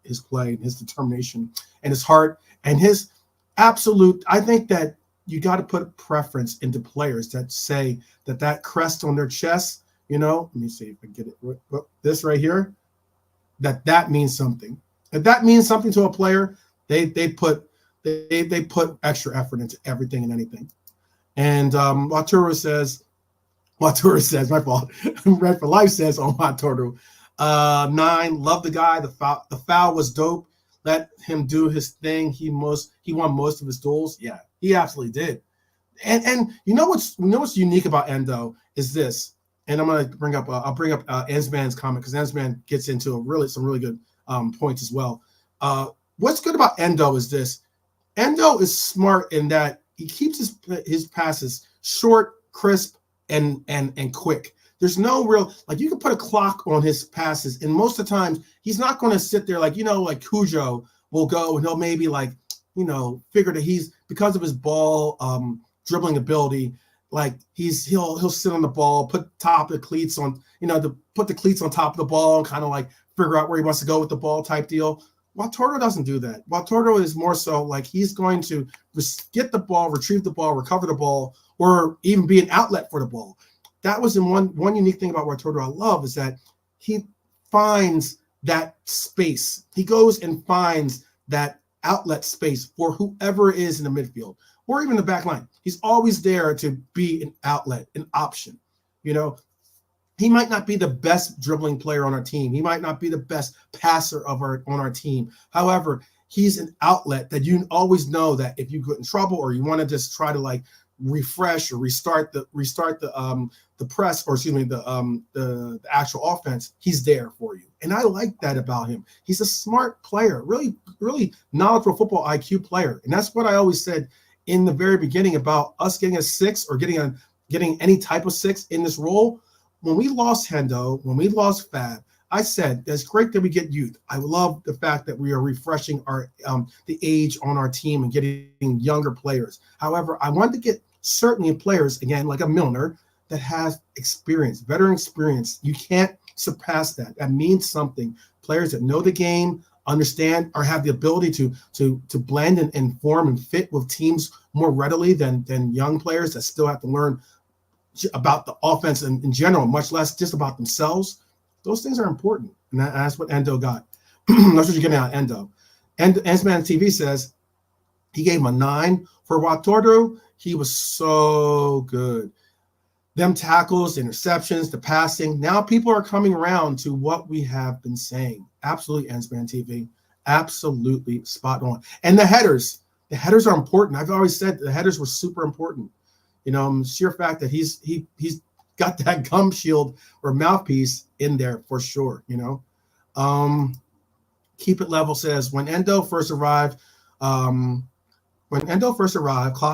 his play, and his determination, and his heart, and his absolute. I think that you got to put preference into players that say that crest on their chest. Let me see if I get it. This right here, that means something. If that means something to a player, they put extra effort into everything and anything. And Watoro says, my fault. Red for Life says on Watoro, 9, love the guy. The foul was dope. Let him do his thing. He won most of his duels. Yeah, he absolutely did. And what's unique about Endo is this. And I'm gonna bring up Ensman's comment, because Ensman gets into some really good points as well. What's good about Endo is this. Endo is smart in that he keeps his passes short, crisp, and quick. There's no real, like, you can put a clock on his passes, and most of the times he's not going to sit there like Cujo will go and he'll maybe figure that he's, because of his ball dribbling ability, like he'll sit on the ball, put the cleats on top of the ball and kind of like figure out where he wants to go with the ball type deal. Watoro doesn't do that. Watoro is more so like he's going to get the ball, retrieve the ball, recover the ball, or even be an outlet for the ball. That was in one unique thing about Watoro I love, is that he finds that space. He goes and finds that outlet space for whoever is in the midfield or even the back line. He's always there to be an outlet, an option. He might not be the best dribbling player on our team. He might not be the best passer on our team. However, he's an outlet that you always know that if you get in trouble or you want to just try to refresh or restart the press, or excuse me, the actual offense, he's there for you. And I like that about him. He's a smart player, really, really knowledgeable football IQ player. And that's what I always said in the very beginning about us getting a 6 or getting any type of 6 in this role. When we lost Hendo, when we lost Fab, I said it's great that we get youth. I love the fact that we are refreshing our the age on our team and getting younger players. However, I wanted to get certainly players, again, like a Milner, that has experience, veteran experience. You can't surpass that. That means something. Players that know the game, understand, or have the ability to blend and form and fit with teams more readily than young players that still have to learn about the offense in general, much less just about themselves. Those things are important, and that's what Endo got. That's what you're getting out of Endo. And Ensman TV says he gave him a 9 for Watoro. He was so good. Them tackles, interceptions, the passing. Now people are coming around to what we have been saying. Absolutely, Ensman TV. Absolutely spot on. And the headers are important. I've always said the headers were super important. Sheer fact that he's got that gum shield or mouthpiece in there for sure. Keep It Level says when Endo first arrived, Klopp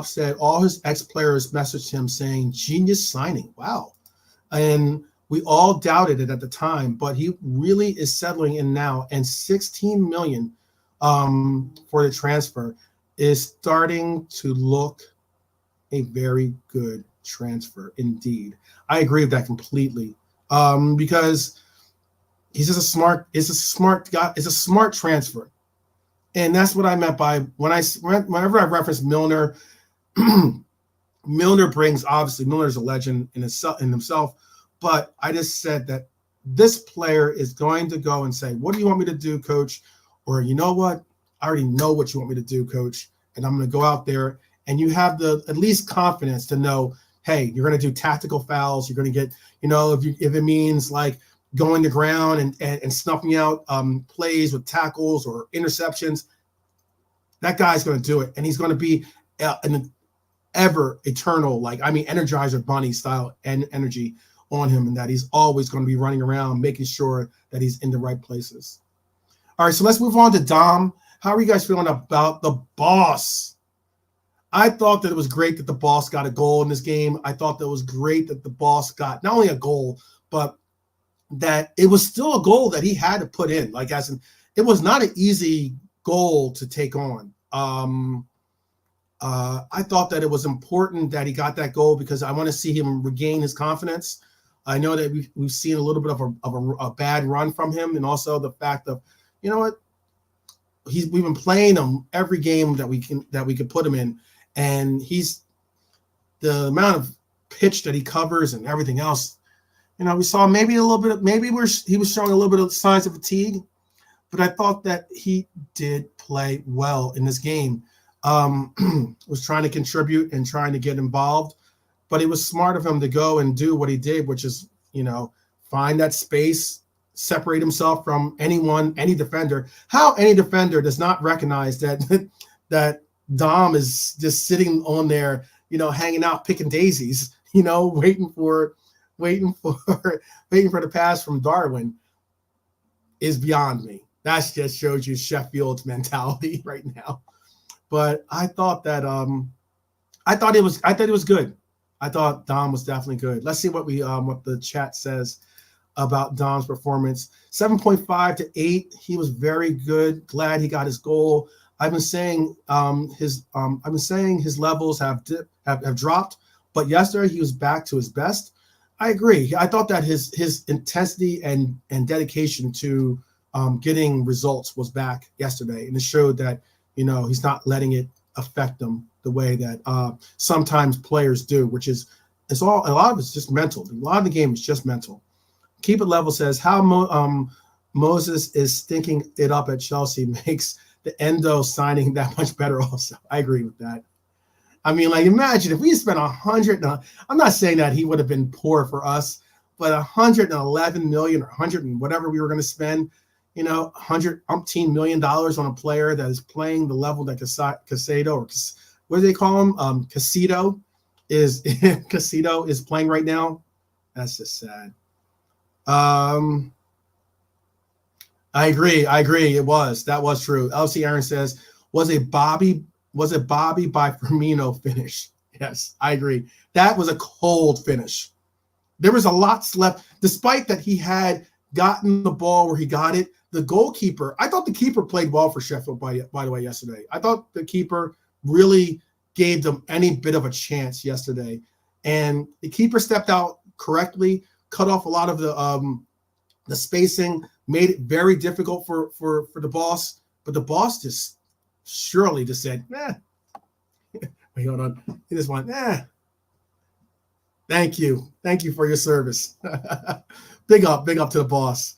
said all his ex-players messaged him saying genius signing. Wow. And we all doubted it at the time, but he really is settling in now, and 16 million for the transfer is starting to look a very good transfer indeed. I agree with that completely. Because he's just a smart guy. It's a smart transfer. And that's what I meant by whenever I reference Milner, Milner's a legend in himself, but I just said that this player is going to go and say, what do you want me to do, coach? Or, you know what? I already know what you want me to do, coach. And I'm going to go out there. And you have the at least confidence to know, hey, you're going to do tactical fouls. You're going to get, if it means like going to ground and snuffing out plays with tackles or interceptions, that guy's going to do it. And he's going to be ever eternal, like, I mean, Energizer Bunny style and energy on him, and that he's always going to be running around making sure that he's in the right places. All right, so let's move on to Dom. How are you guys feeling about the boss? I thought that it was great that the boss got a goal in this game. I thought that it was great that the boss got not only a goal, but that it was still a goal that he had to put in. Like, as in, it was not an easy goal to take on. I thought that it was important that he got that goal because I want to see him regain his confidence. I know that we've seen a little bit of a bad run from him, and also the fact of, you know what, we've been playing him every game that we could put him in, and he's the amount of pitch that he covers and everything else. You know, we saw maybe a little bit of, he was showing a little bit of signs of fatigue, but I thought that he did play well in this game. Was trying to contribute and trying to get involved, but it was smart of him to go and do what he did, which is, you know, find that space, separate himself from any defender. How any defender does not recognize that that Dom is just sitting on there, you know, hanging out, picking daisies, you know, waiting for the pass from Darwin, is beyond me. That just shows you Sheffield's mentality right now. But I thought that I thought it was good. I thought Dom was definitely good. Let's see what the chat says about Dom's performance. 7.5 to 8. He was very good. Glad he got his goal. I've been saying his levels have dropped, but yesterday he was back to his best. I agree. I thought that his intensity and dedication to getting results was back yesterday, and it showed that, you know, he's not letting it affect him the way that sometimes players do, which is a lot of it's just mental. A lot of the game is just mental. Keep It Level says how Moses is stinking it up at Chelsea makes the Endo signing that much better also. I agree with that. I mean, like, imagine if we spent 100. I'm not saying that he would have been poor for us, but 111 million or 100 and whatever we were going to spend, you know, $100 million on a player that is playing the level that Casado, or what do they call him? Casito is playing right now. That's just sad. I agree. That was true. LC Aaron says, was it Bobby by Firmino finish? Yes, I agree. That was a cold finish. There was a lot left, despite that he had gotten the ball where he got it. The goalkeeper, I thought the keeper played well for Sheffield, by the way, yesterday. I thought the keeper really gave them any bit of a chance yesterday. And the keeper stepped out correctly, cut off a lot of the spacing, made it very difficult for the boss. But the boss just surely just said, wait, hold on. He just went, thank you for your service. Big up to the boss.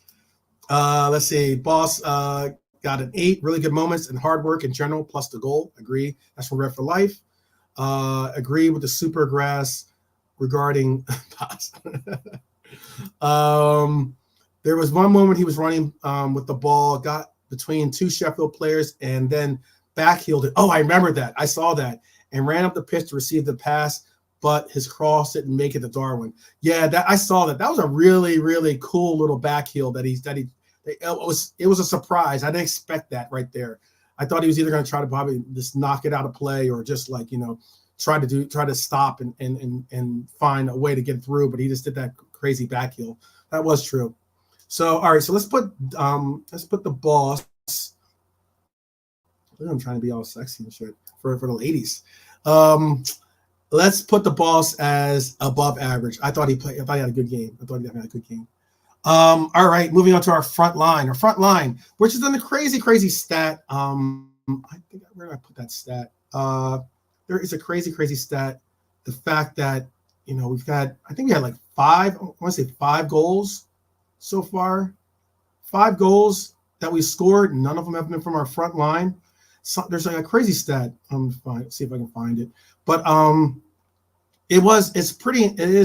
Let's see. Boss got an 8. Really good moments and hard work in general, plus the goal. Agree. That's from Red for Life. Agree with the super grass regarding boss. There was one moment he was running with the ball, got between two Sheffield players, and then backheeled it. Oh, I remember that. I saw that. And ran up the pitch to receive the pass, but his cross didn't make it to Darwin. Yeah, I saw that. That was a really, really cool little backheel it was a surprise. I didn't expect that right there. I thought he was either going to try to probably just knock it out of play or just, like, you know, try to stop and find a way to get through, but he just did that crazy backheel. That was true. So, all right, so let's put the boss. I'm trying to be all sexy and shit for the ladies. Let's put the boss as above average. I thought he had a good game. I thought he definitely had a good game. All right, moving on to our front line. Our front line, which is in the crazy stat. I think, where did I put that stat? There is a crazy stat. The fact that, you know, I think we had like 5 goals so far. 5 goals that we scored. None of them have been from our front line. So there's like a crazy stat. See if I can find it. But it is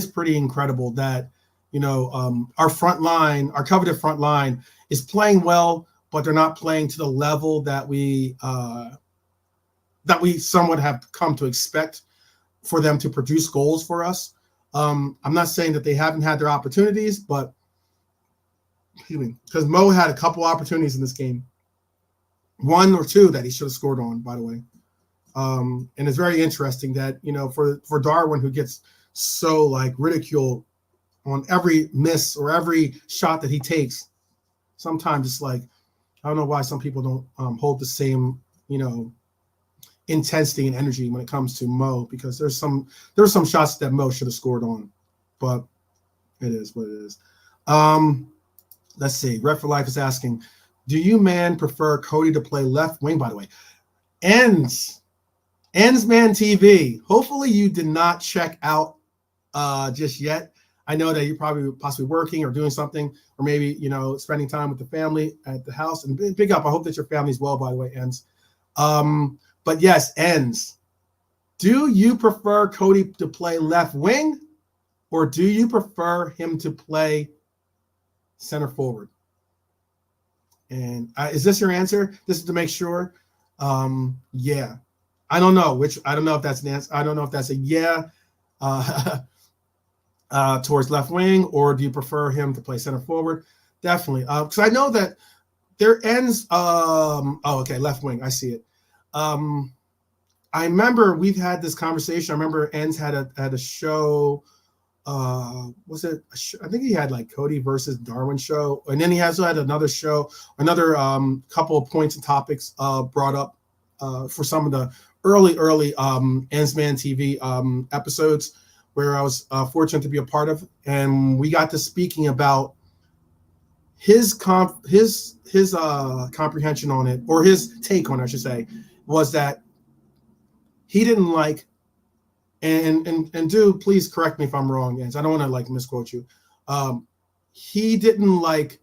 pretty incredible that, you know, our front line, our coveted front line, is playing well, but they're not playing to the level that we somewhat have come to expect for them to produce goals for us. I'm not saying that they haven't had their opportunities, but because Mo had a couple opportunities in this game, 1 or 2 that he should have scored on, by the way. And it's very interesting that, for Darwin, who gets so like ridiculed on every miss or every shot that he takes, sometimes it's like, I don't know why some people don't hold the same, intensity and energy when it comes to Mo, because there's some shots that Mo should have scored on, but it is what it is. Let's see. Ref for Life is asking, do you prefer Cody to play left wing? By the way, Ends Man TV. Hopefully you did not check out just yet. I know that you're probably possibly working or doing something, or maybe spending time with the family at the house. And big up. I hope that your family's well. By the way, Ends. But yes, Ends. Do you prefer Cody to play left wing, or do you prefer him to play center forward? And is this your answer? This is to make sure. Yeah. I don't know if that's an answer. I don't know if that's a yeah towards left wing, or do you prefer him to play center forward? Definitely. Because I know that there Ends. Okay, left wing. I see it. I remember we've had this conversation. I remember Ends had a show. Was it? I think he had like Cody versus Darwin show, and then he also had another show, another couple of points and topics brought up for some of the early Ends Man TV episodes, where I was fortunate to be a part of, and we got to speaking about his comprehension on it, or his take on it, I should say, was that he didn't like, and do please correct me if I'm wrong, Jens. I don't want to like misquote you. He didn't like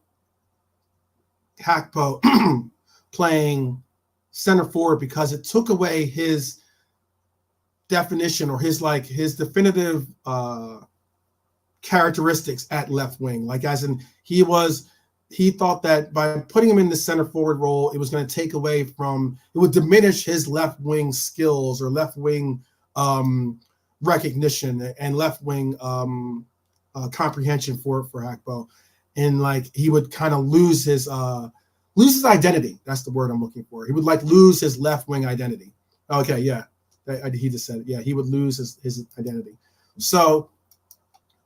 Hakpo playing center forward because it took away his definition, or his definitive characteristics at left wing. Like, as in, he thought that by putting him in the center forward role, it was going to take away from, it would diminish his left wing skills, or left wing recognition, and left wing comprehension for Hakpo. And like, he would kind of lose his identity. That's the word I'm looking for. He would lose his left wing identity. Okay. Yeah. He just said it. Yeah. He would lose his identity. So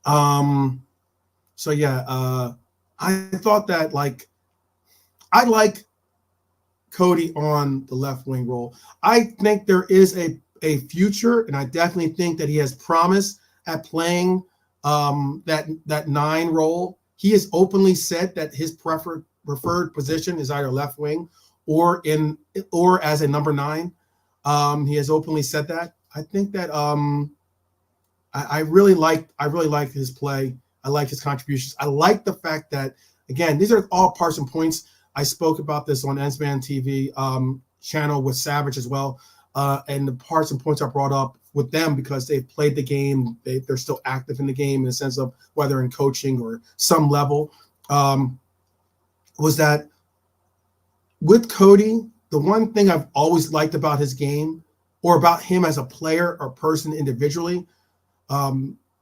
yeah, I thought that I like Cody on the left wing role. I think there is a future, and I definitely think that he has promise at playing that 9 role. He has openly said that his preferred position is either left wing or as a number 9. He has openly said that. I think that I really like his play. I like his contributions. I like the fact that, again, these are all parts and points. I spoke about this on Ends Man TV channel with Savage as well. And the parts and points I brought up with them, because they've played the game, they're still active in the game in the sense of whether in coaching or some level, was that with Cody, the one thing I've always liked about his game, or about him as a player or person individually,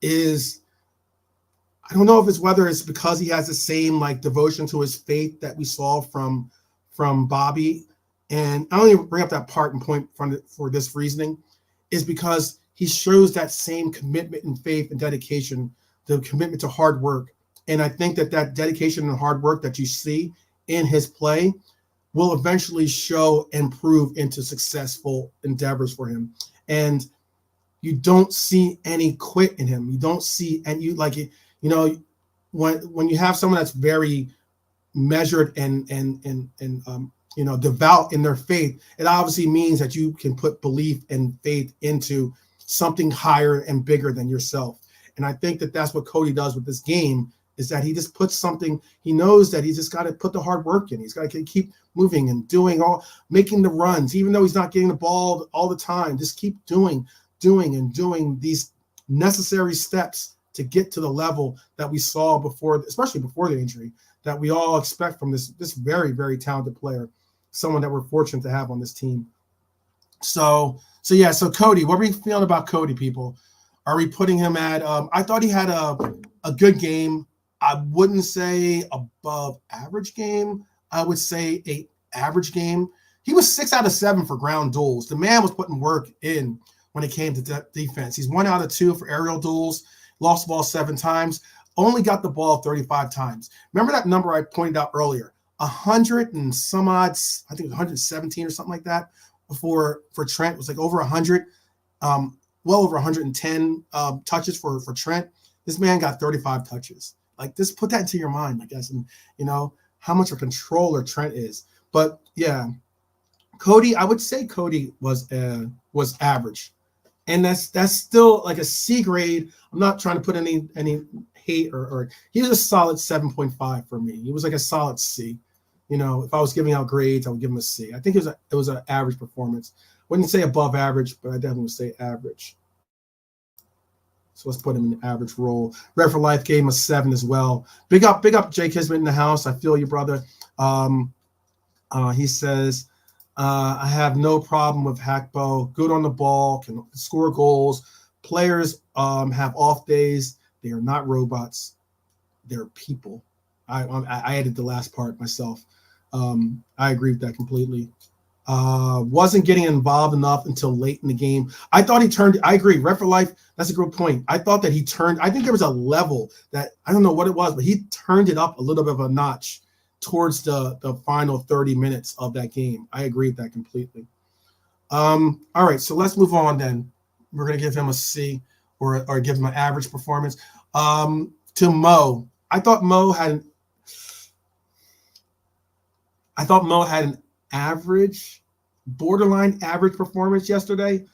is, I don't know if it's whether it's because he has the same devotion to his faith that we saw from Bobby. And I only bring up that part and point for this reasoning, is because he shows that same commitment and faith and dedication, the commitment to hard work. And I think that dedication and hard work that you see in his play will eventually show and prove into successful endeavors for him. And you don't see any quit in him. You don't see, and when you have someone that's very measured and devout in their faith, it obviously means that you can put belief and faith into something higher and bigger than yourself. And I think that that's what Cody does with this game, is that he just puts something, he knows that he's just got to put the hard work in. He's got to keep moving and making the runs, even though he's not getting the ball all the time. Just keep doing these necessary steps to get to the level that we saw before, especially before the injury, that we all expect from this very, very talented player, someone that we're fortunate to have on this team. So Cody, what are we feeling about Cody, people? Are we putting him at I thought he had a good game. I wouldn't say above average game. I would say a average game. He was 6 out of 7 for ground duels. The man was putting work in when it came to defense. He's 1 out of 2 for aerial duels, lost the ball 7 times, only got the ball 35 times. Remember that number I pointed out earlier? 100 and some odds, I think it was 117 or something like that for Trent. It was like over 100, well over 110 touches for Trent. This man got 35 touches. Like, just put that into your mind, I guess, and how much a controller Trent is. But yeah, Cody, I would say Cody was average, and that's still like a C grade. I'm not trying to put any hate or he was a solid 7.5 for me. He was like a solid C. If I was giving out grades, I would give him a C. I think it was an average performance. Wouldn't say above average, but I definitely would say average. So let's put him in the average role. Red for Life gave him a 7 as well. Big up Jake Kismet in the house. I feel you, brother. He says, I have no problem with Hackbo. Good on the ball, can score goals. Players have off days. They are not robots. They're people. I added the last part myself. I agree with that completely. Wasn't getting involved enough until late in the game. I thought he turned. I agree. Red for Life, that's a good point. I thought that he turned. I think there was a level that I don't know what it was, but he turned it up a little bit of a notch towards the final 30 minutes of that game. I agree with that completely. All right, so let's move on then. We're going to give him a C or give him an average performance. To Mo. I thought Mo had an average, borderline average performance yesterday.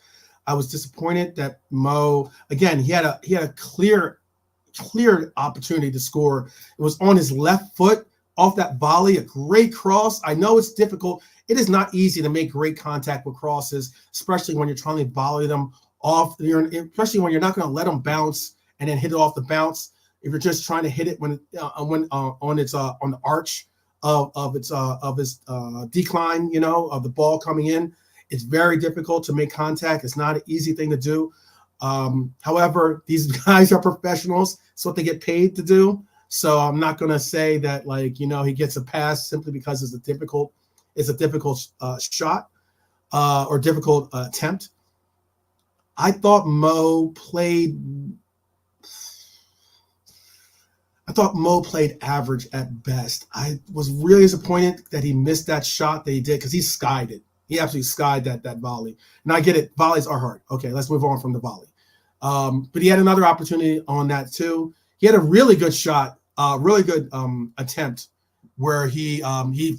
I was disappointed that Mo, again, he had a clear opportunity to score. It was on his left foot off that volley, a great cross. I know it's difficult. It is not easy to make great contact with crosses, especially when you're trying to volley them off. Especially when you're not going to let them bounce and then hit it off the bounce. If you're just trying to hit it when on the arch of its decline, of the ball coming in, it's very difficult to make contact. It's not an easy thing to do. However, these guys are professionals. It's what they get paid to do. So I'm not going to say that he gets a pass simply because it's a difficult shot or difficult attempt. I thought Mo played average at best. I was really disappointed that he missed that shot that he did because he skied it. He absolutely skied that volley. And I get it. Volleys are hard. Okay, let's move on from the volley. But he had another opportunity on that too. He had a really good shot, really good attempt where he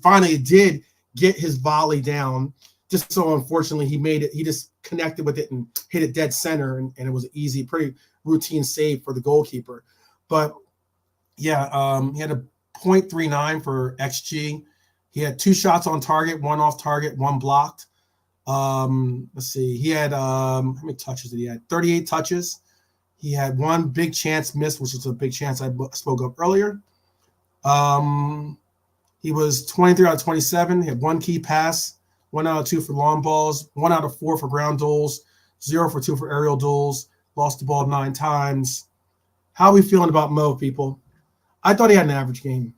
finally did get his volley down. Just so unfortunately he made it. He just connected with it and hit it dead center, and it was an easy, pretty routine save for the goalkeeper. But yeah, he had a 0.39 for XG. He had 2 shots on target, 1 off target, 1 blocked. Let's see. He had how many touches did he have? 38 touches. He had 1 big chance missed, which is a big chance I spoke of earlier. He was 23 out of 27. He had 1 key pass, 1 out of 2 for long balls, 1 out of 4 for ground duels, 0 for 2 for aerial duels. Lost the ball 9 times. How are we feeling about Mo, people? I thought he had an average game.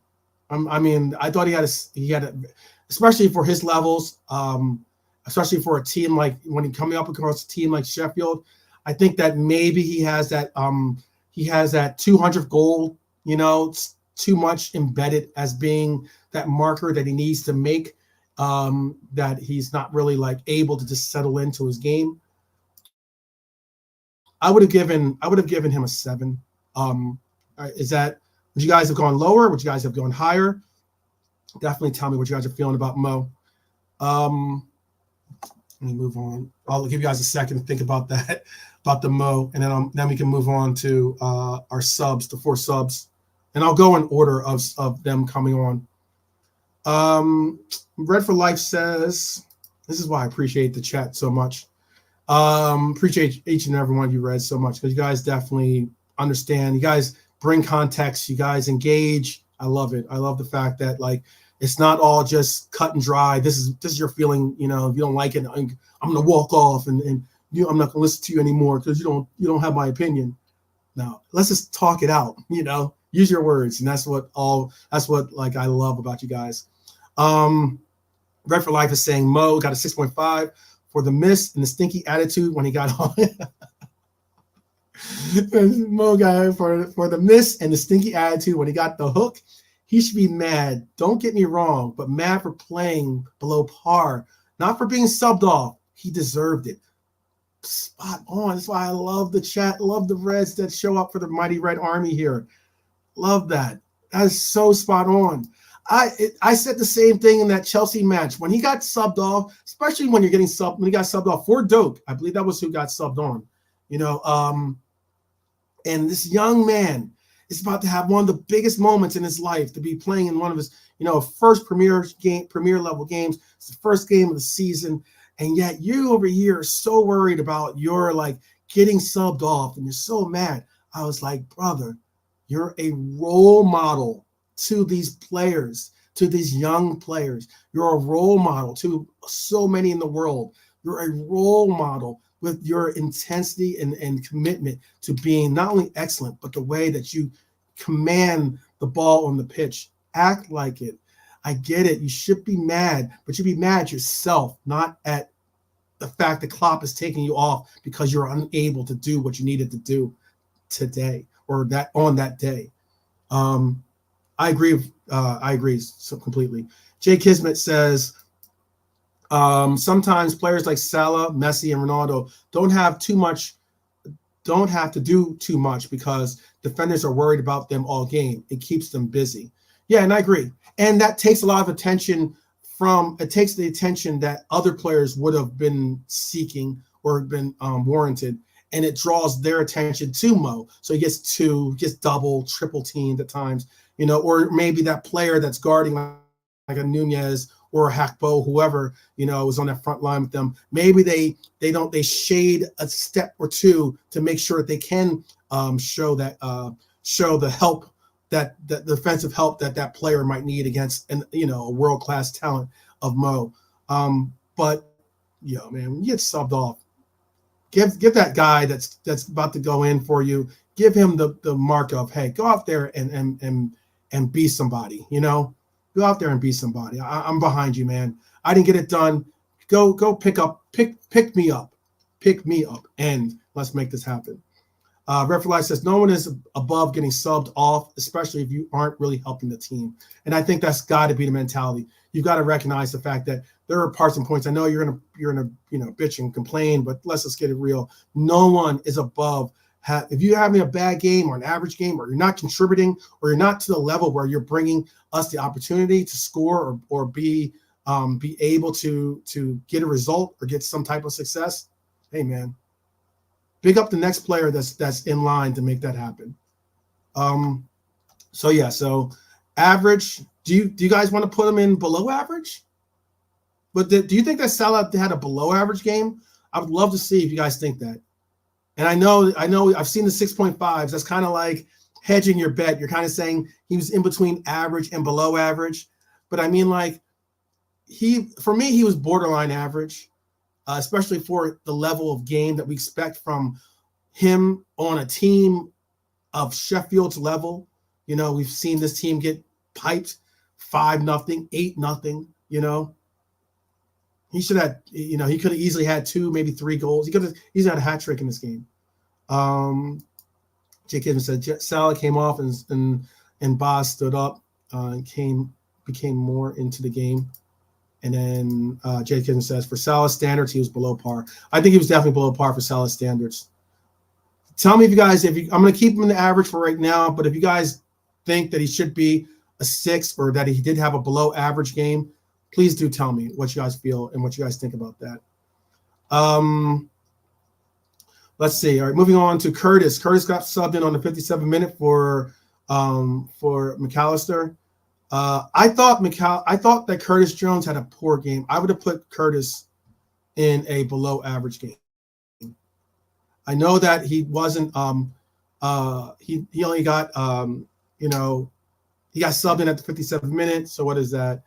I thought he had a, especially for his levels, especially for a team like when he coming up across a team like Sheffield. I think that maybe he has that 200th goal. It's too much embedded as being that marker that he needs to make. That he's not really able to just settle into his game. I would have given him a 7. Would you guys have gone lower? Would you guys have gone higher? Definitely tell me what you guys are feeling about Mo. Let me move on. I'll give you guys a second to think about that, about the Mo, and then we can move on to our subs, the 4 subs, and I'll go in order of them coming on. Red for Life says, this is why I appreciate the chat so much. Appreciate each and every one of you, Red, so much, because you guys definitely understand. You guys bring context. You guys engage. I love it. I love the fact that It's not all just cut and dry. This is your feeling. You know, if you don't like it, I'm gonna walk off and I'm not gonna listen to you anymore because you don't have my opinion. No, let's just talk it out. You know, use your words, and that's what like I love about you guys. Red for Life is saying Mo got a 6.5 for the miss and the stinky attitude when he got on. Mo got for the miss and the stinky attitude when he got the hook. He should be mad. Don't get me wrong, but mad for playing below par, not for being subbed off. He deserved it. Spot on. That's why I love the chat. Love the Reds that show up for the Mighty Red Army here. Love that. That is so spot on. I said the same thing in that Chelsea match when he got subbed off, especially when you're getting subbed. When he got subbed off for Doak, I believe that was who got subbed on. You know, and this young man is about to have one of the biggest moments in his life to be playing in one of his, you know, first premier level games. It's the first game of the season. And yet you over here are so worried about your like getting subbed off and you're so mad. I was like, brother, you're a role model to these players, to these young players. You're a role model to so many in the world. You're a role model with your intensity and commitment to being not only excellent, but the way that you command the ball on the pitch. Act like it. I get it. You should be mad, but you be mad at yourself, not at the fact that Klopp is taking you off because you're unable to do what you needed to do today or that on that day. I agree. I agree so completely. Jay Kismet says, sometimes players like Salah, Messi, and Ronaldo don't have to do too much because defenders are worried about them all game. It keeps them busy. Yeah, and I agree. And that takes a lot of attention it takes the attention that other players would have been seeking or been warranted, and it draws their attention to Mo. So he gets double, triple teamed at times, you know, or maybe that player that's guarding like a Nunez or a Hakpo, whoever, you know, is on that front line with them. Maybe they shade a step or two to make sure that they can show the help that the defensive help that player might need against a world-class talent of Mo. But man, when you get subbed off, give that guy that's about to go in for you, give him the mark of, hey, go out there and be somebody, go out there and be somebody. I'm behind you, man. I didn't get it done. Go pick me up, and let's make this happen. Red for Life says, no one is above getting subbed off, especially if you aren't really helping the team. And I think that's got to be the mentality. You've got to recognize the fact that there are parts and points. I know you're gonna bitch and complain, but let's just get it real. No one is above. If you're having a bad game or an average game, or you're not contributing, or you're not to the level where you're bringing us the opportunity to score or be able to get a result or get some type of success, hey man, big up the next player that's in line to make that happen. So average. Do you guys want to put him in below average? But do you think that Salah had a below average game? I would love to see if you guys think that. And I know I've seen the 6.5s. That's kind of like hedging your bet. You're kind of saying he was in between average and below average. But I mean, like, for me, he was borderline average. Especially for the level of game that we expect from him on a team of Sheffield's level. We've seen this team get piped 5-0, 8-0, He should have, he could have easily had 2, maybe 3 goals. He could have easily had a hat trick in this game. Jake Evans said Salah came off and Boz stood up and became more into the game. And then Jay Kiffin says, for Salah's standards, he was below par. I think he was definitely below par for Salah's standards. Tell me if you guys, I'm going to keep him in the average for right now, but if you guys think that he should be a 6 or that he did have a below average game, please do tell me what you guys feel and what you guys think about that. Let's see. All right, moving on to Curtis. Curtis got subbed in on the 57th minute for McAllister. I thought that Curtis Jones had a poor game. I would have put Curtis in a below average game. I know that he wasn't he only got He got subbed in at the 57th minute. So what is that?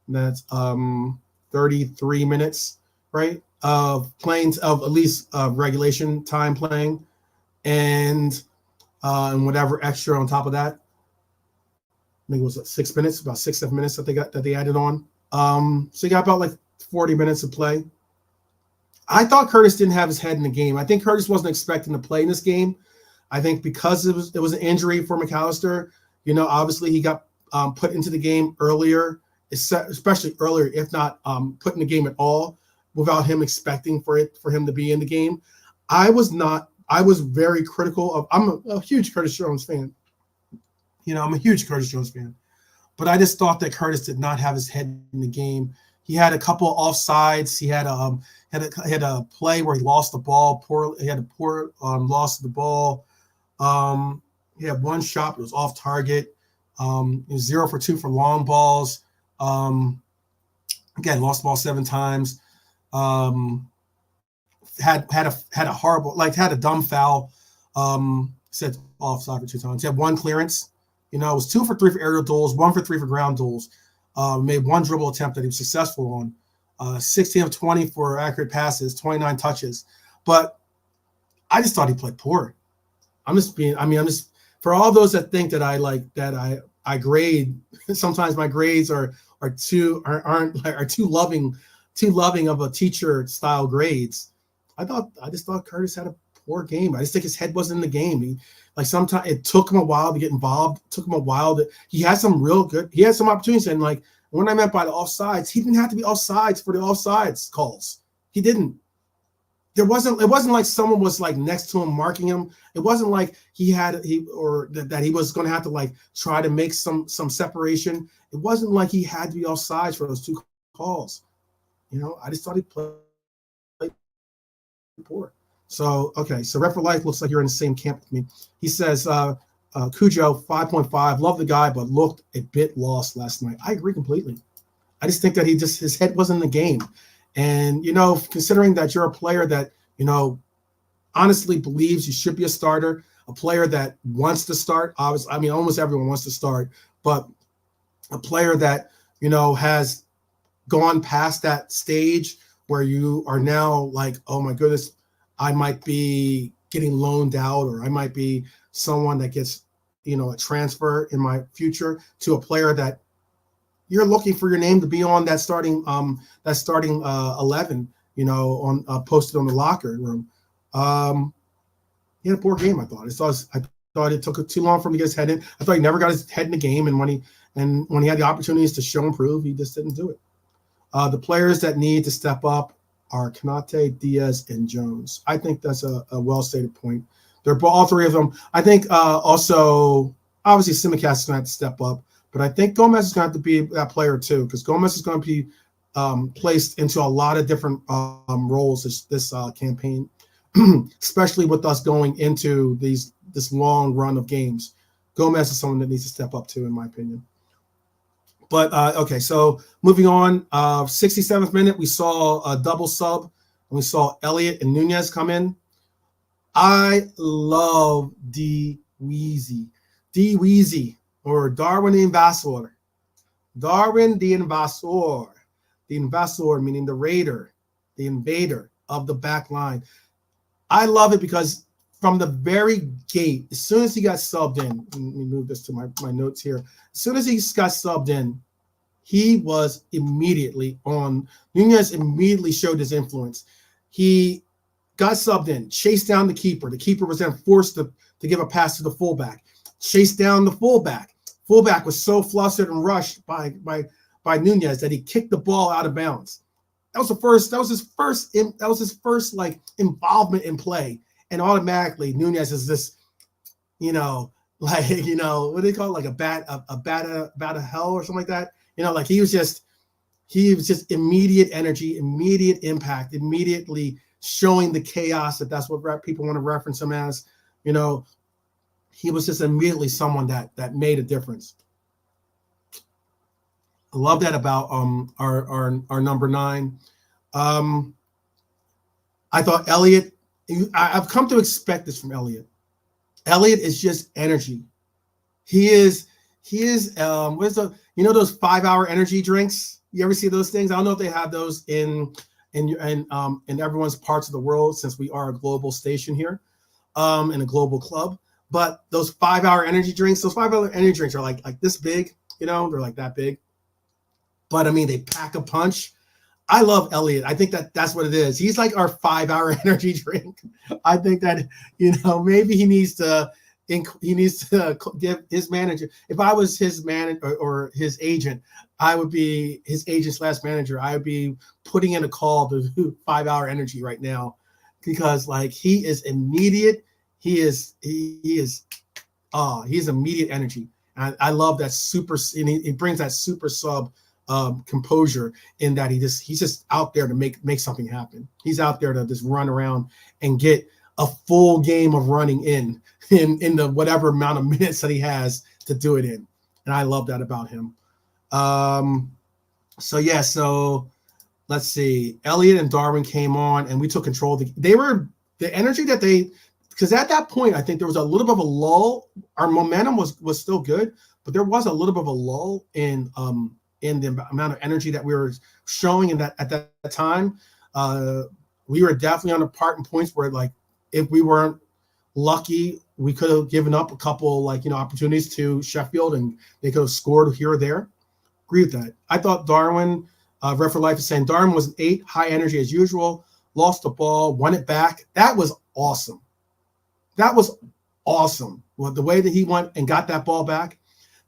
That's 33 minutes, right? Of playing of at least regulation time playing, and whatever extra on top of that. I think it was 6 minutes, about 6, 7 minutes that they added on. So he got about like 40 minutes of play. I thought Curtis didn't have his head in the game. I think Curtis wasn't expecting to play in this game. I think because it was an injury for McAllister. Obviously he got put into the game earlier, especially earlier, if not put in the game at all, without him expecting for him to be in the game. I was very critical of. I'm a huge Curtis Jones fan. I'm a huge Curtis Jones fan, but I just thought that Curtis did not have his head in the game. He had a couple offsides. He had a play where he lost the ball. He had a poor loss of the ball. He had one shot that was off target. He was 0 for 2 for long balls. Again, lost the ball 7 times. Had a horrible, had a dumb foul. Said offside for 2 times. He had 1 clearance. It was 2 for 3 for aerial duels, 1 for 3 for ground duels. Made 1 dribble attempt that he was successful on. 16 of 20 for accurate passes, 29 touches. But I just thought he played poor. I'm just for all those that think that I grade. Sometimes my grades are too loving of a teacher style grades. I just thought Curtis had a poor game. I just think his head wasn't in the game. Sometimes it took him a while to get involved. It took him a while he had some opportunities. And what I meant by the offsides, he didn't have to be offsides for the offsides calls. He didn't. It wasn't like someone was next to him marking him. It wasn't like that he was going to have to try to make some separation. It wasn't like he had to be offsides for those 2 calls. I just thought he played poor. So, okay. So Rep for Life looks like you're in the same camp with me. He says, Cujo, 5.5. Love the guy, but looked a bit lost last night. I agree completely. I just think that his head wasn't in the game. And, considering that you're a player that, honestly believes you should be a starter, a player that wants to start, obviously, almost everyone wants to start, but a player that, has gone past that stage where you are now oh my goodness, I might be getting loaned out, or I might be someone that gets, a transfer in my future, to a player that you're looking for your name to be on that starting 11, on posted on the locker room. He had a poor game. I thought it took too long for him to get his head in. I thought he never got his head in the game, and when he had the opportunities to show and prove, he just didn't do it. The players that need to step up are Konate, Diaz, and Jones. I think that's a well-stated point. They're all 3 of them. I think also, obviously, Simicast is going to have to step up, but I think Gomez is going to have to be that player too, because Gomez is going to be placed into a lot of different roles this campaign, especially with us going into this long run of games. Gomez is someone that needs to step up too, in my opinion. But, okay, so moving on, 67th minute, we saw a double sub, and we saw Elliott and Nunez come in. I love D Weezy, or Darwin the Invasor. Darwin the Invasor. The Invasor, meaning the raider, the invader of the back line. I love it because from the very gate, as soon as he got subbed in, let me move this to my notes here. As soon as he got subbed in, he was immediately on. Nunez immediately showed his influence. He got subbed in, chased down the keeper. The keeper was then forced to give a pass to the fullback. Chased down the fullback. Fullback was so flustered and rushed by Nunez that he kicked the ball out of bounds. That was his first involvement in play. And automatically Nunez is this, what do they call it? A bat of hell or something like that. He was just immediate energy, immediate impact, immediately showing the chaos that's what people want to reference him as. He was just immediately someone that made a difference. I love that about our number 9. I thought Elliott. I've come to expect this from Elliott. Elliott is just energy. He is He is where's the those 5-hour energy drinks? You ever see those things? I don't know if they have those in everyone's parts of the world, since we are a global station here, and a global club. But those 5-hour energy drinks, are like this big, they're like that big. But I mean, they pack a punch. I love Elliot. I think that's what it is. He's like our 5-hour energy drink. I think that maybe he needs to give his manager. If I was his manager or his agent, I would be his agent/manager. I would be putting in a call to 5-hour energy right now, because like he is immediate. He's immediate energy. And I love that super. And he brings that super sub composure, in that he's just out there to make something happen. He's out there to just run around and get a full game of running in the whatever amount of minutes that he has to do it in. And I love that about him. So let's see. Elliot and Darwin came on and we took control. The energy that because at that point, I think there was a little bit of a lull. Our momentum was still good, but there was a little bit of a lull in the amount of energy that we were showing at that time. We were definitely on the part and points where, like, if we weren't lucky, we could have given up a couple opportunities to Sheffield, and they could have scored here or there. Agree with that. I thought Darwin, Ref for Life is saying Darwin was an 8, high energy as usual, lost the ball, won it back. That was awesome. Well, the way that he went and got that ball back,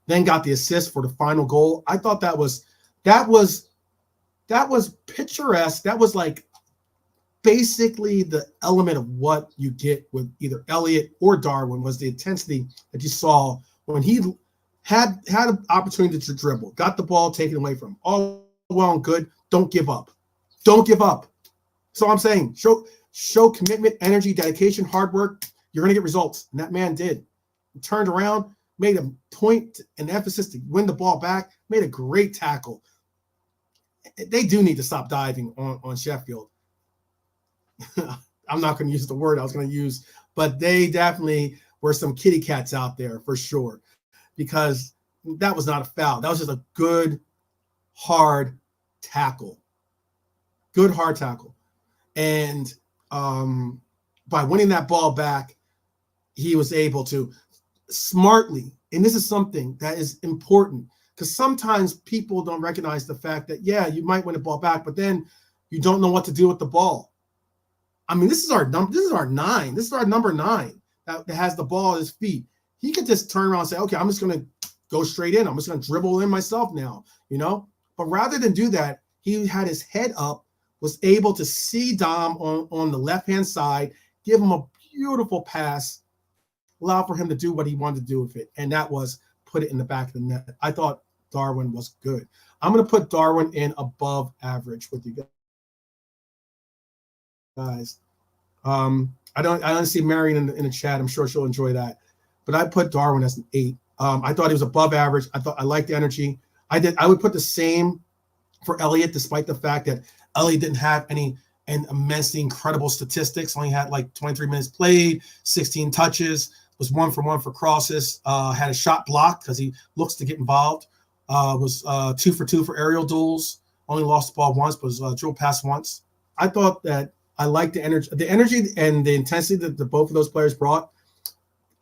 then got the assist for the final goal. I thought that was picturesque. That was like basically the element of what you get with either Elliot or Darwin, was the intensity that you saw when he had an opportunity to dribble, got the ball taken away from him. All well and good. Don't give up. So I'm saying, show commitment, energy, dedication, hard work. You're going to get results. And that man did. He turned around, made a point and emphasis to win the ball back, made a great tackle. They do need to stop diving on Sheffield. I'm not going to use the word I was going to use, but they definitely were some kitty cats out there for sure, because that was not a foul. That was just a good, hard tackle. And by winning that ball back, he was able to smartly, and this is something that is important, because sometimes people don't recognize the fact that, yeah, you might win the ball back, but then you don't know what to do with the ball. I mean, this is our number 9 that has the ball at his feet. He could just turn around and say, okay, I'm just going to go straight in. I'm just going to dribble in myself now, But rather than do that, he had his head up, was able to see Dom on the left-hand side, give him a beautiful pass, allow for him to do what he wanted to do with it, and that was put it in the back of the net. I thought Darwin was good. I'm going to put Darwin in above average with you guys. I don't see Marion in the chat. I'm sure she'll enjoy that, but I put Darwin as an 8. I thought he was above average. I liked the energy. I would put the same for Elliot, despite the fact that Elliot didn't have any immensely incredible statistics. Only had like 23 minutes played, 16 touches, was 1 for 1 for crosses, had a shot blocked because he looks to get involved, was 2 for 2 for aerial duels, only lost the ball once, but was dribble pass once. I thought that I liked the energy and the intensity that both of those players brought.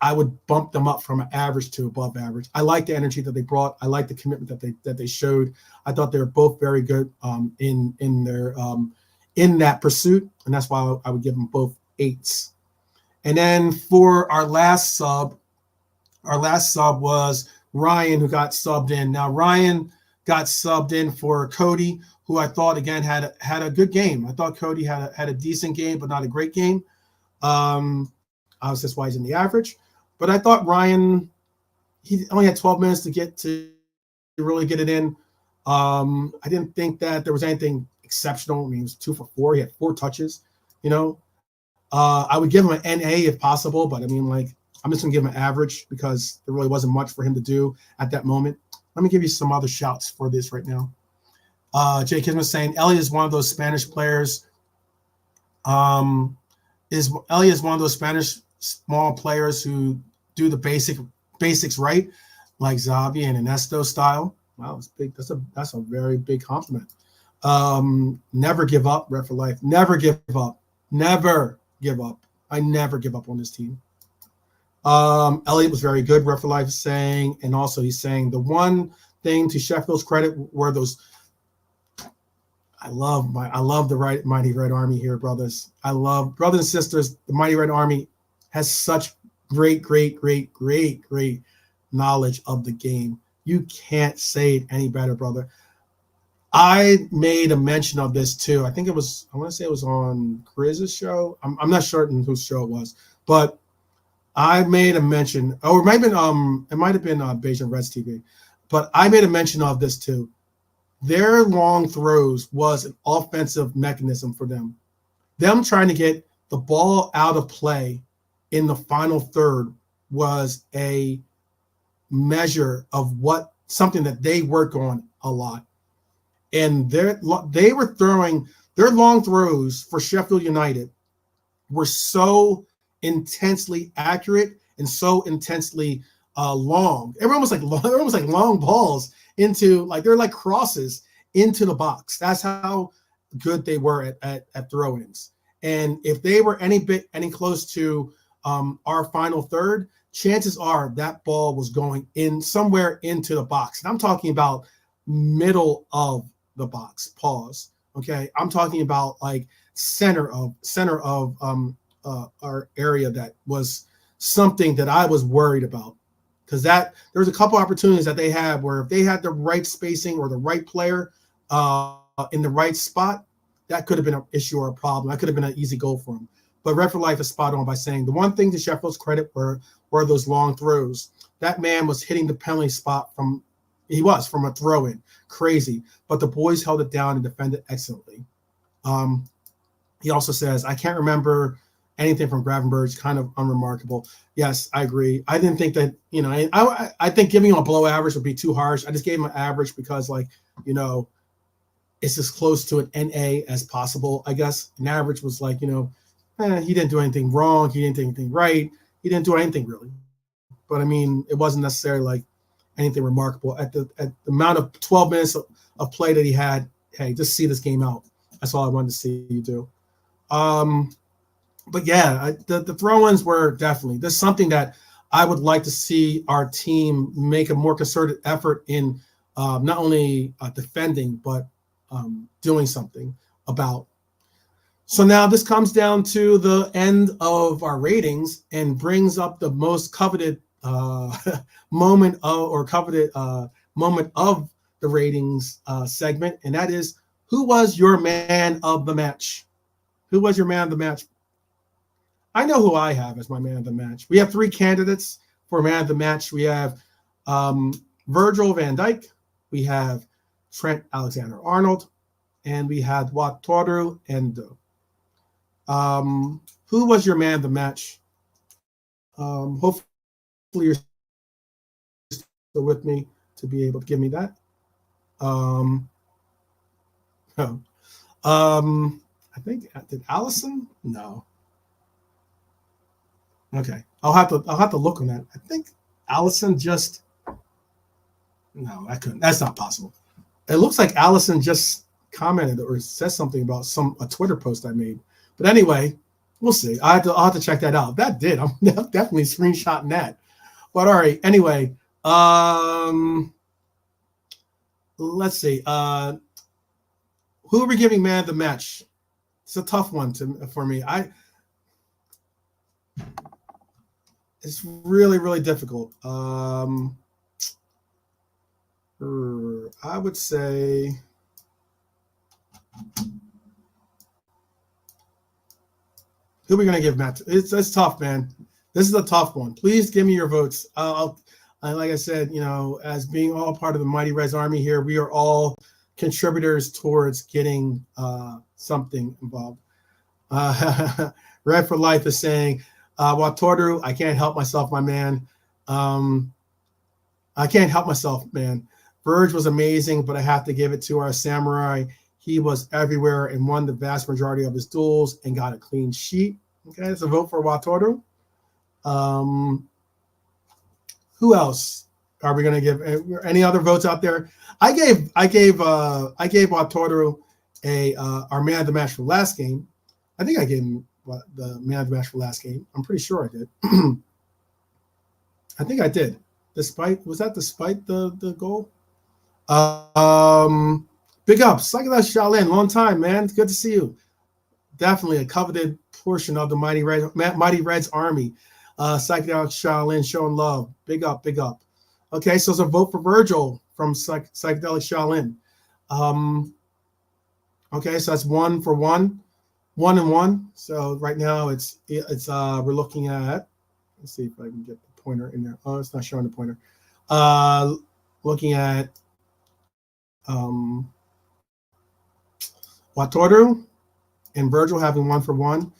I would bump them up from an average to above average. I like the energy that they brought. I like the commitment that they showed. I thought they were both very good in that pursuit, and that's why I would give them both 8s. And then for our last sub was Ryan, who got subbed in. Now Ryan got subbed in for Cody, who I thought again had a good game. I thought Cody had a decent game, but not a great game. Obviously that's why he's in the average. But I thought Ryan, he only had 12 minutes to really get it in. I didn't think that there was anything exceptional. I mean, he was 2 for 4. He had 4 touches. I would give him an NA if possible, but I mean, like, I'm just gonna give him an average because there really wasn't much for him to do at that moment. Let me give you some other shouts for this right now. Jay Kisman saying Elliot is one of those Spanish players. Elliot is one of those Spanish small players who do the basics right. like Xavi and Ernesto style. Wow, it's big. That's a very big compliment. Never give up, Red for Life. Never give up. Never give up. I never give up on this team. Elliot was very good, Red for Life is saying, and also he's saying the one thing to Sheffield's credit were those. I love the Mighty Red Army here, brothers. I love brothers and sisters. The Mighty Red Army has such great knowledge of the game. You can't say it any better, brother. I made a mention of this too. I want to say it was on Griz's show. I'm not certain whose show it was, but I made a mention, or it might have been Beijing Reds TV, but I made a mention of this too. Their long throws was an offensive mechanism for them. Them trying to get the ball out of play in the final third was a measure of something that they work on a lot. And they were throwing their long throws for Sheffield United were so intensely accurate and so intensely long. Everyone was like long balls into they're like crosses into the box. That's how good they were at throw-ins. And if they were any close to our final third, chances are that ball was going in somewhere into the box. And I'm talking about middle of the box. Pause. Okay, I'm talking about like center of our area. That was something that I was worried about, because there was a couple opportunities that they had where if they had the right spacing or the right player in the right spot, that could have been an issue or a problem. That could have been an easy goal for them. But Red for Life is spot on by saying the one thing to Sheffield's credit were those long throws. That man was hitting the penalty spot from a throw-in. Crazy. But the boys held it down and defended excellently. He also says, I can't remember anything from Gravenberch, kind of unremarkable. Yes, I agree. I didn't think that, I think giving him a below average would be too harsh. I just gave him an average because, it's as close to an NA as possible, I guess. An average was he didn't do anything wrong. He didn't do anything right. He didn't do anything really. But, I mean, it wasn't necessarily anything remarkable. At the amount of 12 minutes of play that he had, hey, just see this game out. That's all I wanted to see you do. But yeah, the throw-ins were definitely. There's something that I would like to see our team make a more concerted effort in, not only defending but doing something about. So now this comes down to the end of our ratings and brings up the most coveted moment of the ratings segment, and that is, who was your man of the match? Who was your man of the match? I know who I have as my man of the match. We have three candidates for man of the match. We have Virgil van Dijk, we have Trent Alexander-Arnold, and we had Wataru Endo. Who was your man of the match? Hopefully you're still with me to be able to give me that. I think, did Allison? No. Okay, I'll have to look on that. I think Allison just. No, I couldn't. That's not possible. It looks like Allison just commented or said something about a Twitter post I made. But anyway, we'll see. I'll have to check that out. If that did, I'm definitely screenshotting that. But all right. Anyway, let's see. Who are we giving man of the match? It's a tough one for me. It's really, really difficult. I would say who are we going to give Matt? It's tough, man. This is a tough one. Please give me your votes. Like I said, as being all part of the Mighty Reds Army here, we are all contributors towards getting something involved. Red for Life is saying, Wataru, I can't help myself, my man. I can't help myself, man. Verge was amazing, but I have to give it to our samurai. He was everywhere and won the vast majority of his duels and got a clean sheet. Okay, it's a vote for Wataru. Who else? Are we going to give any other votes out there? I gave Wataru our man of the match for last game. I think I gave him the man of the match for last game. I'm pretty sure I did. I think I did. Despite the goal? Big up, Psychedelic Shaolin, long time, man. It's good to see you. Definitely a coveted portion of the Mighty Reds army. Psychedelic Shaolin showing love. Big up, big up. Okay, so it's a vote for Virgil from Psychedelic Shaolin. Okay, so that's 1 for 1, 1 and 1. So right now it's we're looking at. Let's see if I can get the pointer in there. Oh, it's not showing the pointer. Looking at Wataru and Virgil having 1 for 1.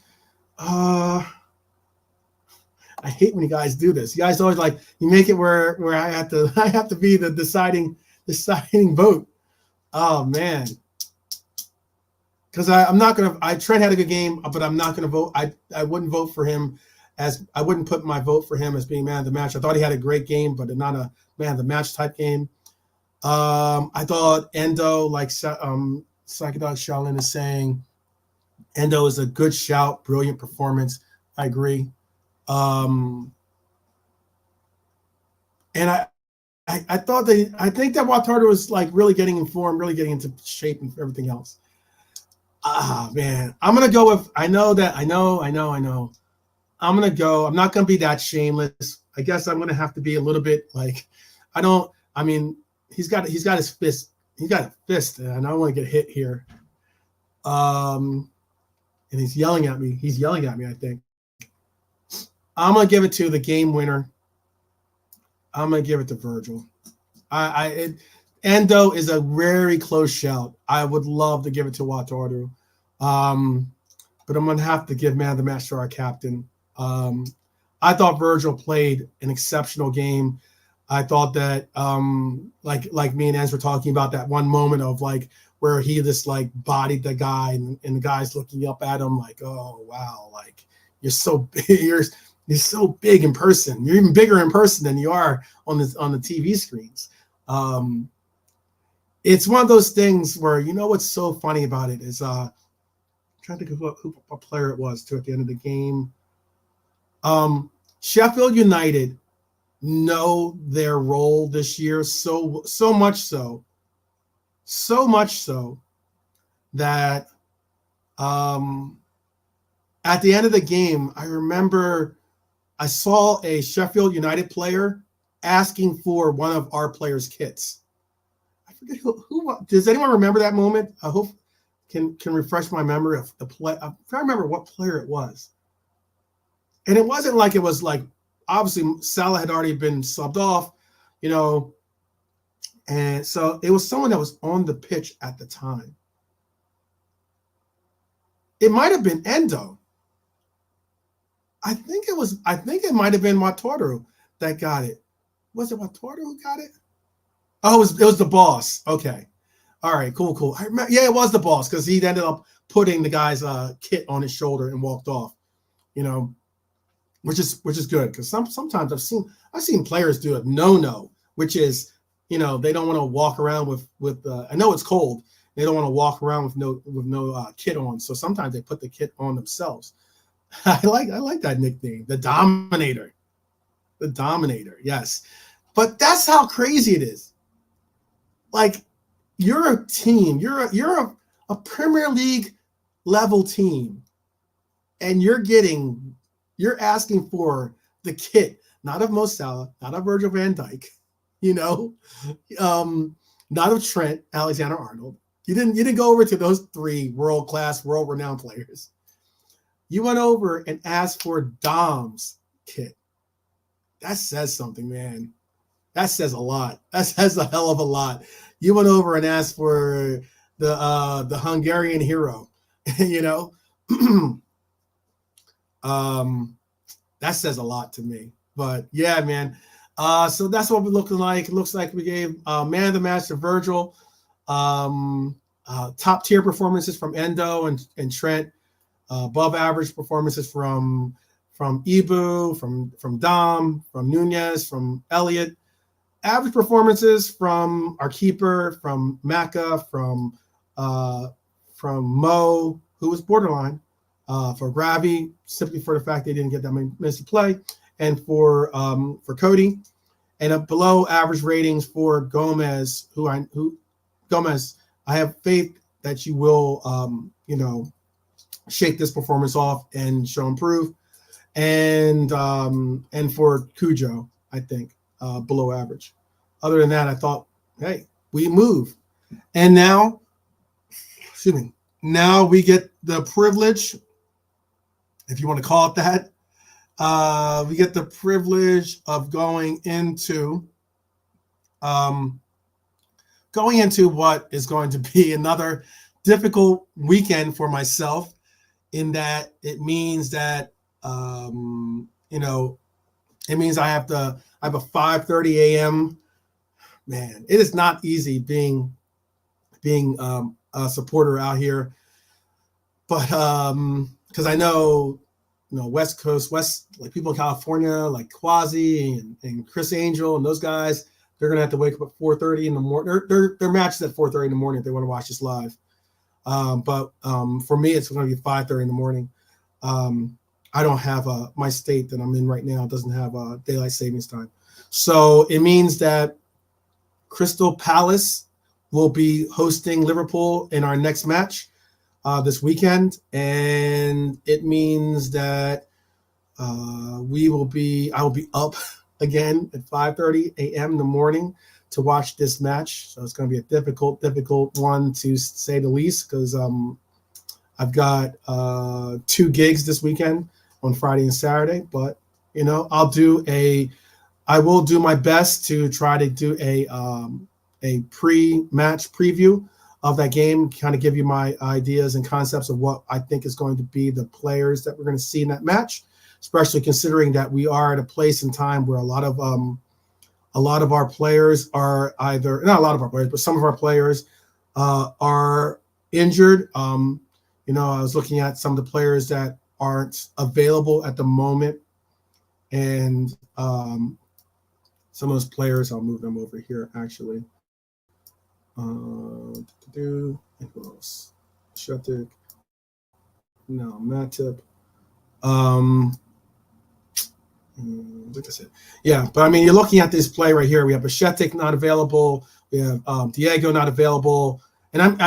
I hate when you guys do this. You guys always like you make it where I have to be the deciding vote. Oh man, because I'm not gonna. Trent had a good game, but I'm not gonna vote. I wouldn't vote for him I wouldn't put my vote for him as being man of the match. I thought he had a great game, but not a man of the match type game. I thought Endo, like Psychedelic Shaolin is saying, Endo is a good shout, brilliant performance. I agree. And I thought I think that Wataru was like really getting in form, really getting into shape and everything else. Man, I'm gonna go with. I know. I'm gonna go. I'm not gonna be that shameless. I guess I'm gonna have to be a little bit like. I mean, he's got his fist. He's got a fist, and I don't want to get hit here. And he's yelling at me. I think. I'm gonna give it to the game winner. I'm gonna give it to Virgil. Endo is a very close shout. I would love to give it to Wataru, but I'm gonna have to give man of the match to our captain. I thought Virgil played an exceptional game. I thought that, like me and Ez were talking about that one moment of like where he just like bodied the guy, and the guy's looking up at him like, oh wow, like you're so big, you're so big in person. You're even bigger in person than you are on the TV screens. It's one of those things where, you know what's so funny about it is I'm trying to think of what player it was too at the end of the game. Sheffield United know their role this year so much so that at the end of the game, I remember I saw a Sheffield United player asking for one of our players' kits. I forget who does anyone remember that moment? I hope can refresh my memory of the play. I'm trying to remember what player it was. And it wasn't like it was like, obviously Salah had already been subbed off, you know, and so it was someone that was on the pitch at the time. It might have been Endo. I think it might have been Wataru that got it. Was it Wataru who got it? Oh, it was the boss. Okay. All right, cool. I remember, yeah, it was the boss because he ended up putting the guy's kit on his shoulder and walked off, you know, which is good because sometimes I've seen players do a no, which is, you know, they don't want to walk around with I know it's cold. They don't want to walk around with no kit on. So sometimes they put the kit on themselves. I like that nickname, the Dominator. The Dominator, yes. But that's how crazy it is. Like, you're a team, you're a Premier League level team, and you're asking for the kit, not of Mo Salah, not of Virgil van Dijk, you know, not of Trent Alexander-Arnold. You didn't go over to those three world-class, world-renowned players. You went over and asked for Dom's kit. That says something, man. That says a lot. That says a hell of a lot. You went over and asked for the Hungarian hero, you know. That says a lot to me. But yeah, man. So that's what we're looking like. It looks like we gave man of the match to Virgil. Top tier performances from Endo and Trent. Above average performances from Ibu, from Dom, from Nunez, from Elliott. average performances from our keeper, from Maka, from Mo, who was borderline, for Ravi, simply for the fact they didn't get that many minutes to play, and for Cody, and below average ratings for Gomez, Gomez. I have faith that you will, shake this performance off and show improve, and for Cujo, I think below average. Other than that, I thought, hey, we move, and now, excuse me, now we get the privilege, if you want to call it that. We get the privilege of going into what is going to be another difficult weekend for myself, in that it means that it means I have a 5:30 a.m. Man, it is not easy being a supporter out here, but because I know, West Coast, like people in California, like Quasi and Chris Angel and those guys, they're gonna have to wake up at 4:30 in the morning. Their match is at 4:30 in the morning if they want to watch this live. But for me, it's going to be 5:30 in the morning. I don't have my state that I'm in right now doesn't have daylight savings time, so it means that Crystal Palace will be hosting Liverpool in our next match this weekend, and it means that I will be up again at 5:30 a.m. in the morning to watch this match. So it's going to be a difficult one, to say the least, because I've got 2 gigs this weekend on Friday and Saturday. But I will do my best to try to do a pre-match preview of that game, kind of give you my ideas and concepts of what I think is going to be the players that we're going to see in that match, especially considering that we are at a place in time where a lot of our players are either, not a lot of our players, but some of our players are injured. I was looking at some of the players that aren't available at the moment, and some of those players, I'll move them over here actually. Who else? Shetik. No, Matip. Like I said, yeah, but I mean, you're looking at this play right here. We have a Shetik not available. We have Diego not available, and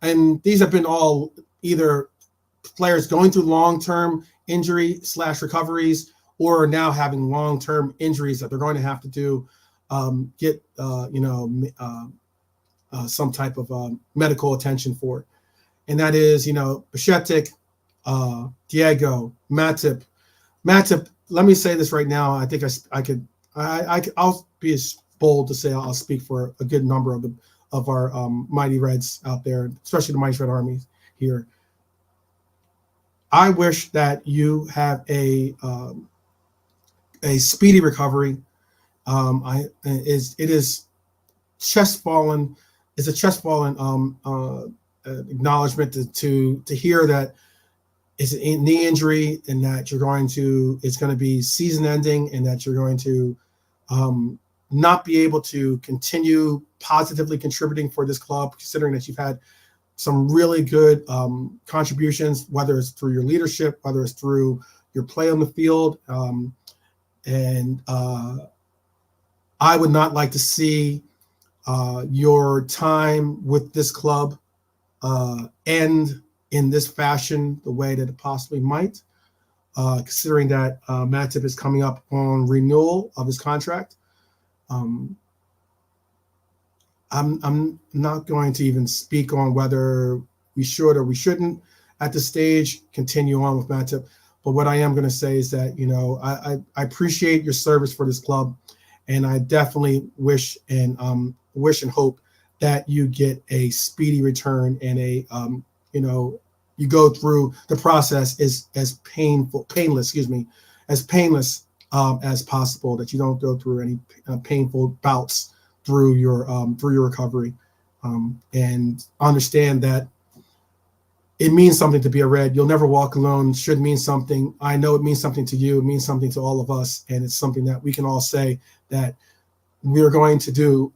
and these have been all either players going through long-term injury / recoveries, or now having long-term injuries that they're going to have to do get some type of medical attention for, and that is Shetik, Diego, Matip. Let me say this right now. I think I'll be as bold to say I'll speak for a good number of our Mighty Reds out there, especially the Mighty Red Army here. I wish that you have a speedy recovery. It is chest-fallen. It's a chest-fallen acknowledgement to hear that it's a knee injury, and that it's going to be season-ending, and that you're going to not be able to continue positively contributing for this club, considering that you've had some really good contributions, whether it's through your leadership, whether it's through your play on the field. And I would not like to see your time with this club end in this fashion, the way that it possibly might, considering that Matip is coming up on renewal of his contract. I'm not going to even speak on whether we should or we shouldn't at this stage continue on with Matip. But what I am going to say is that, I appreciate your service for this club, and I definitely wish and hope that you get a speedy return, and you go through the process as painless as possible, that you don't go through any painful bouts through your recovery, and understand that it means something to be a Red. You'll never walk alone should mean something. I know it means something to you. It means something to all of us, and it's something that we can all say that we are going to do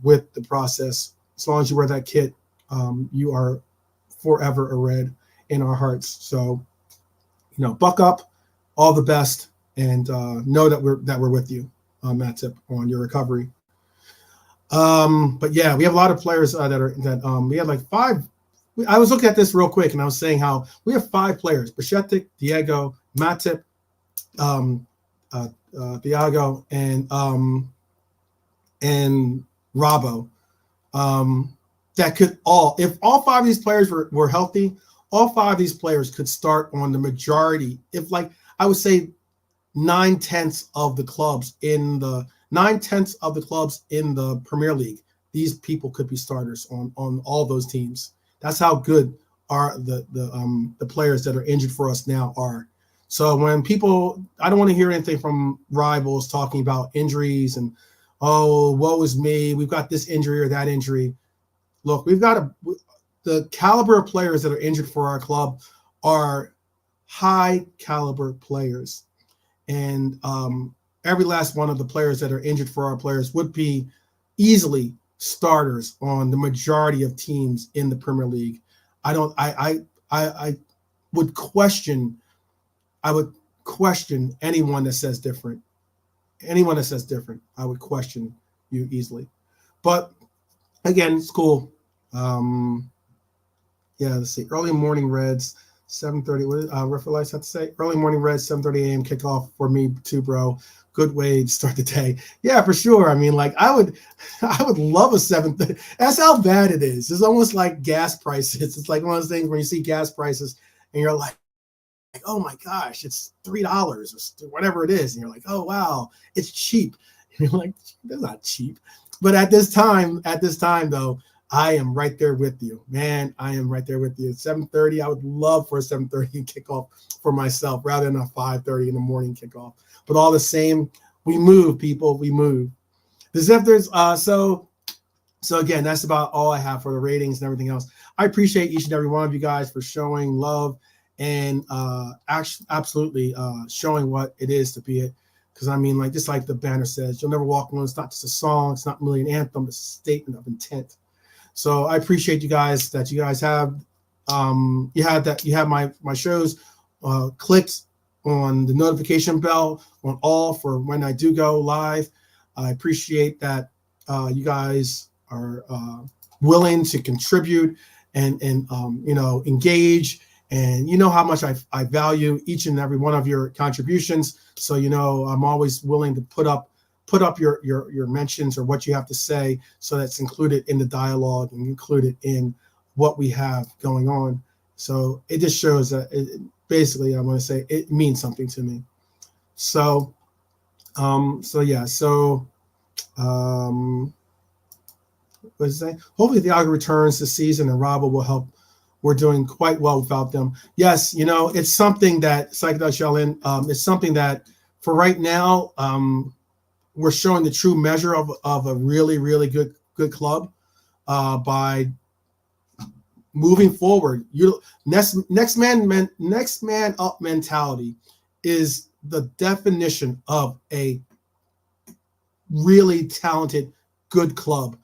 with the process. As long as you wear that kit, you are forever a Red in our hearts. So, buck up, all the best, and know that we're with you on that tip on your recovery. But yeah, we have a lot of players we have like 5. I was looking at this real quick, and I was saying how we have 5 players: Bajcetic, Diego, Matip, Thiago, and Robbo. That could if all 5 of these players were healthy, all 5 of these players could start on the majority. If like I would say 9/10 of the clubs in the 9/10 of the clubs in the Premier League, these people could be starters on all those teams. That's how good are the players that are injured for us now are. So when people, I don't want to hear anything from rivals talking about injuries and, oh, woe is me, we've got this injury or that injury. Look, we've got the caliber of players that are injured for our club are high caliber players. And every last one of the players that are injured for our players would be easily starters on the majority of teams in the Premier League. I would question anyone that says different. Anyone that says different, I would question you easily. But again, it's cool. Let's see. Early morning Reds, 7:30. What did Refer Lights have to say? Early morning Reds, 7:30 a.m. kickoff for me too, bro. Good way to start the day. Yeah, for sure. I mean, like I would love a 7:30. That's how bad it is. It's almost like gas prices. It's like one of those things where you see gas prices and you're like, oh my gosh, it's $3 or whatever it is, and you're like, oh wow, it's cheap. And you're like, that's not cheap. But at this time though, I am right there with you, man. I am right there with you. 7:30. I would love for a 7:30 kickoff for myself rather than a 5:30 in the morning kickoff. But all the same, we move, people. We move. The Zifters. So again, that's about all I have for the ratings and everything else. I appreciate each and every one of you guys for showing love and absolutely showing what it is to be it. Because I mean, like just like the banner says, you'll never walk alone. It's not just a song. It's not really an anthem. It's a statement of intent. So I appreciate you guys that you guys have you have my shows clicked on the notification bell on all for when I do go live. I appreciate that you guys are willing to contribute and engage, and you know how much I value each and every one of your contributions. So I'm always willing to put up your mentions or what you have to say, so that's included in the dialogue and included in what we have going on. So it just shows that basically I want to say it means something to me. So what does it say? Hopefully Thiago returns this season and Robbo will help. We're doing quite well without them. Yes, it's something that Psychedelic Shaolin, it's something that for right now, we're showing the true measure of a really, really good club by moving forward. Next man up mentality is the definition of a really talented, good club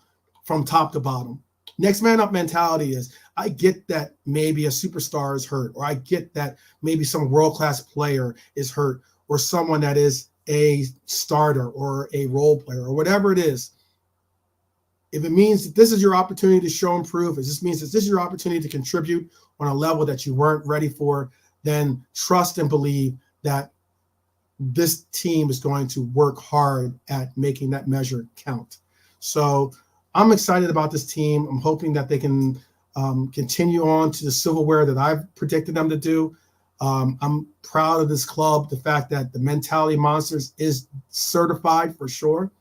from top to bottom. Next man up mentality is, I get that maybe a superstar is hurt, or I get that maybe some world-class player is hurt, or someone that is a starter or a role player or whatever it is. If it means that this is your opportunity to show and prove, if this means that this is your opportunity to contribute on a level that you weren't ready for, then trust and believe that this team is going to work hard at making that measure count. So I'm excited about this team. I'm hoping that they can continue on to the silverware that I've predicted them to do. I'm proud of this club, the fact that the Mentality Monsters is certified for sure.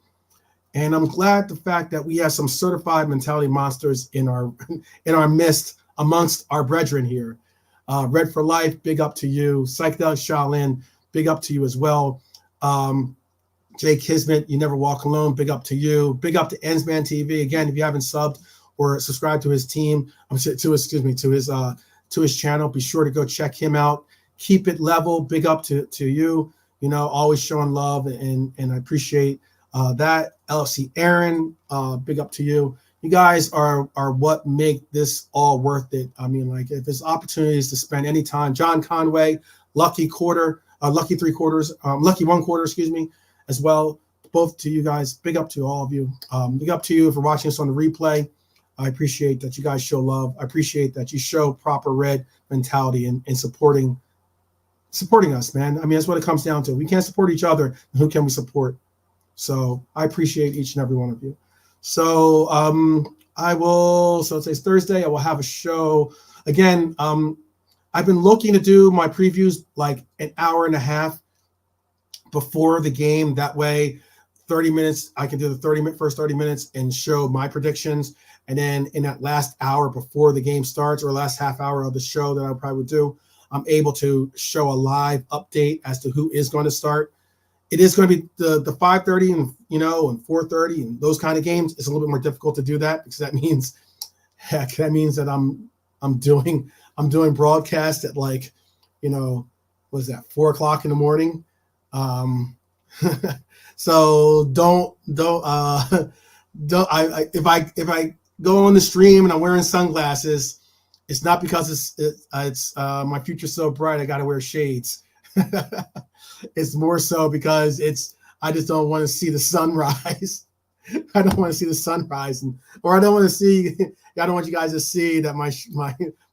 And I'm glad the fact that we have some certified Mentality Monsters in our midst amongst our brethren here. Red for Life, big up to you. Psychedelic Shaolin, big up to you as well. Jay Kismet, You Never Walk Alone, big up to you. Big up to Ensman TV. Again, if you haven't subbed or subscribed to his team, to his channel, be sure to go check him out. Keep it level. Big up to you. Always showing love, and I appreciate That LFC Aaron, big up to you. You guys are what make this all worth it. I mean, like if there's opportunities to spend any time, John Conway, lucky quarter, lucky 3/4, lucky 1/4, excuse me, as well. Both to you guys, big up to all of you. Big up to you for watching us on the replay. I appreciate that you guys show love. I appreciate that you show proper red mentality and supporting us, man. I mean, that's what it comes down to. We can't support each other. Who can we support? So I appreciate each and every one of you. So so today's Thursday. I will have a show again. I've been looking to do my previews like an hour and a half before the game. That way, 30 minutes, I can do the first 30 minutes and show my predictions. And then in that last hour before the game starts, or last half hour of the show that I probably would do, I'm able to show a live update as to who is going to start. It is going to be the 5:30 and and 4:30 and those kind of games. It's a little bit more difficult to do that because that means that I'm doing broadcast at like, what is that, 4:00 in the morning. So if I go on the stream and I'm wearing sunglasses, it's not because it's my future's so bright I got to wear shades. It's more so because I just don't want to see the sunrise. I don't want to see the sunrise, or I don't want you guys to see that my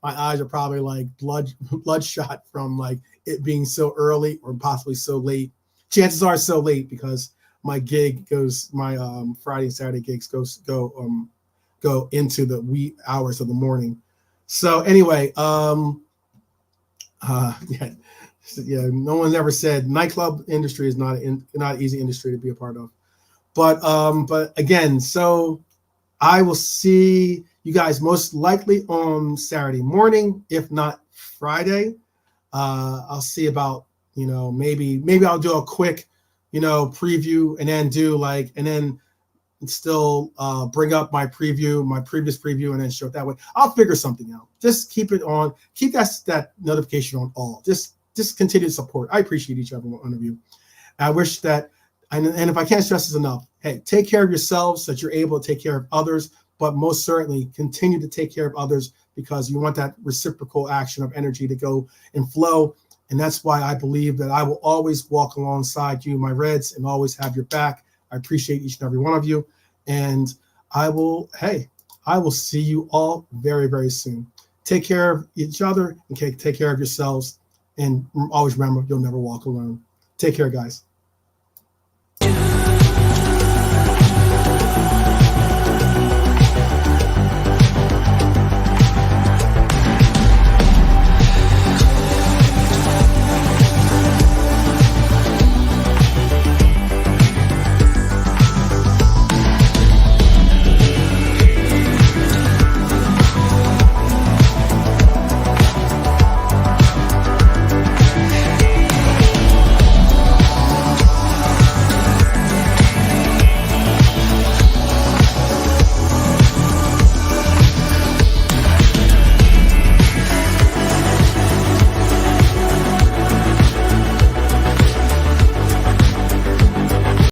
eyes are probably like bloodshot from like it being so early or possibly so late. Chances are so late because my Friday and Saturday gigs go into the wee hours of the morning. So anyway, yeah, no one's ever said nightclub industry is not an easy industry to be a part of. But again, so I will see you guys most likely on Saturday morning, if not Friday. I'll see about, maybe I'll do a quick, preview and then still bring up my previous preview and then show it that way. I'll figure something out. Just keep it on. Keep that notification on all. Just continue to support. I appreciate each and every one of you. I wish that, and if I can't stress this enough, hey, take care of yourselves so that you're able to take care of others, but most certainly continue to take care of others because you want that reciprocal action of energy to go and flow. And that's why I believe that I will always walk alongside you, my Reds, and always have your back. I appreciate each and every one of you. And I will see you all very, very soon. Take care of each other and take care of yourselves. And always remember, you'll never walk alone. Take care, guys.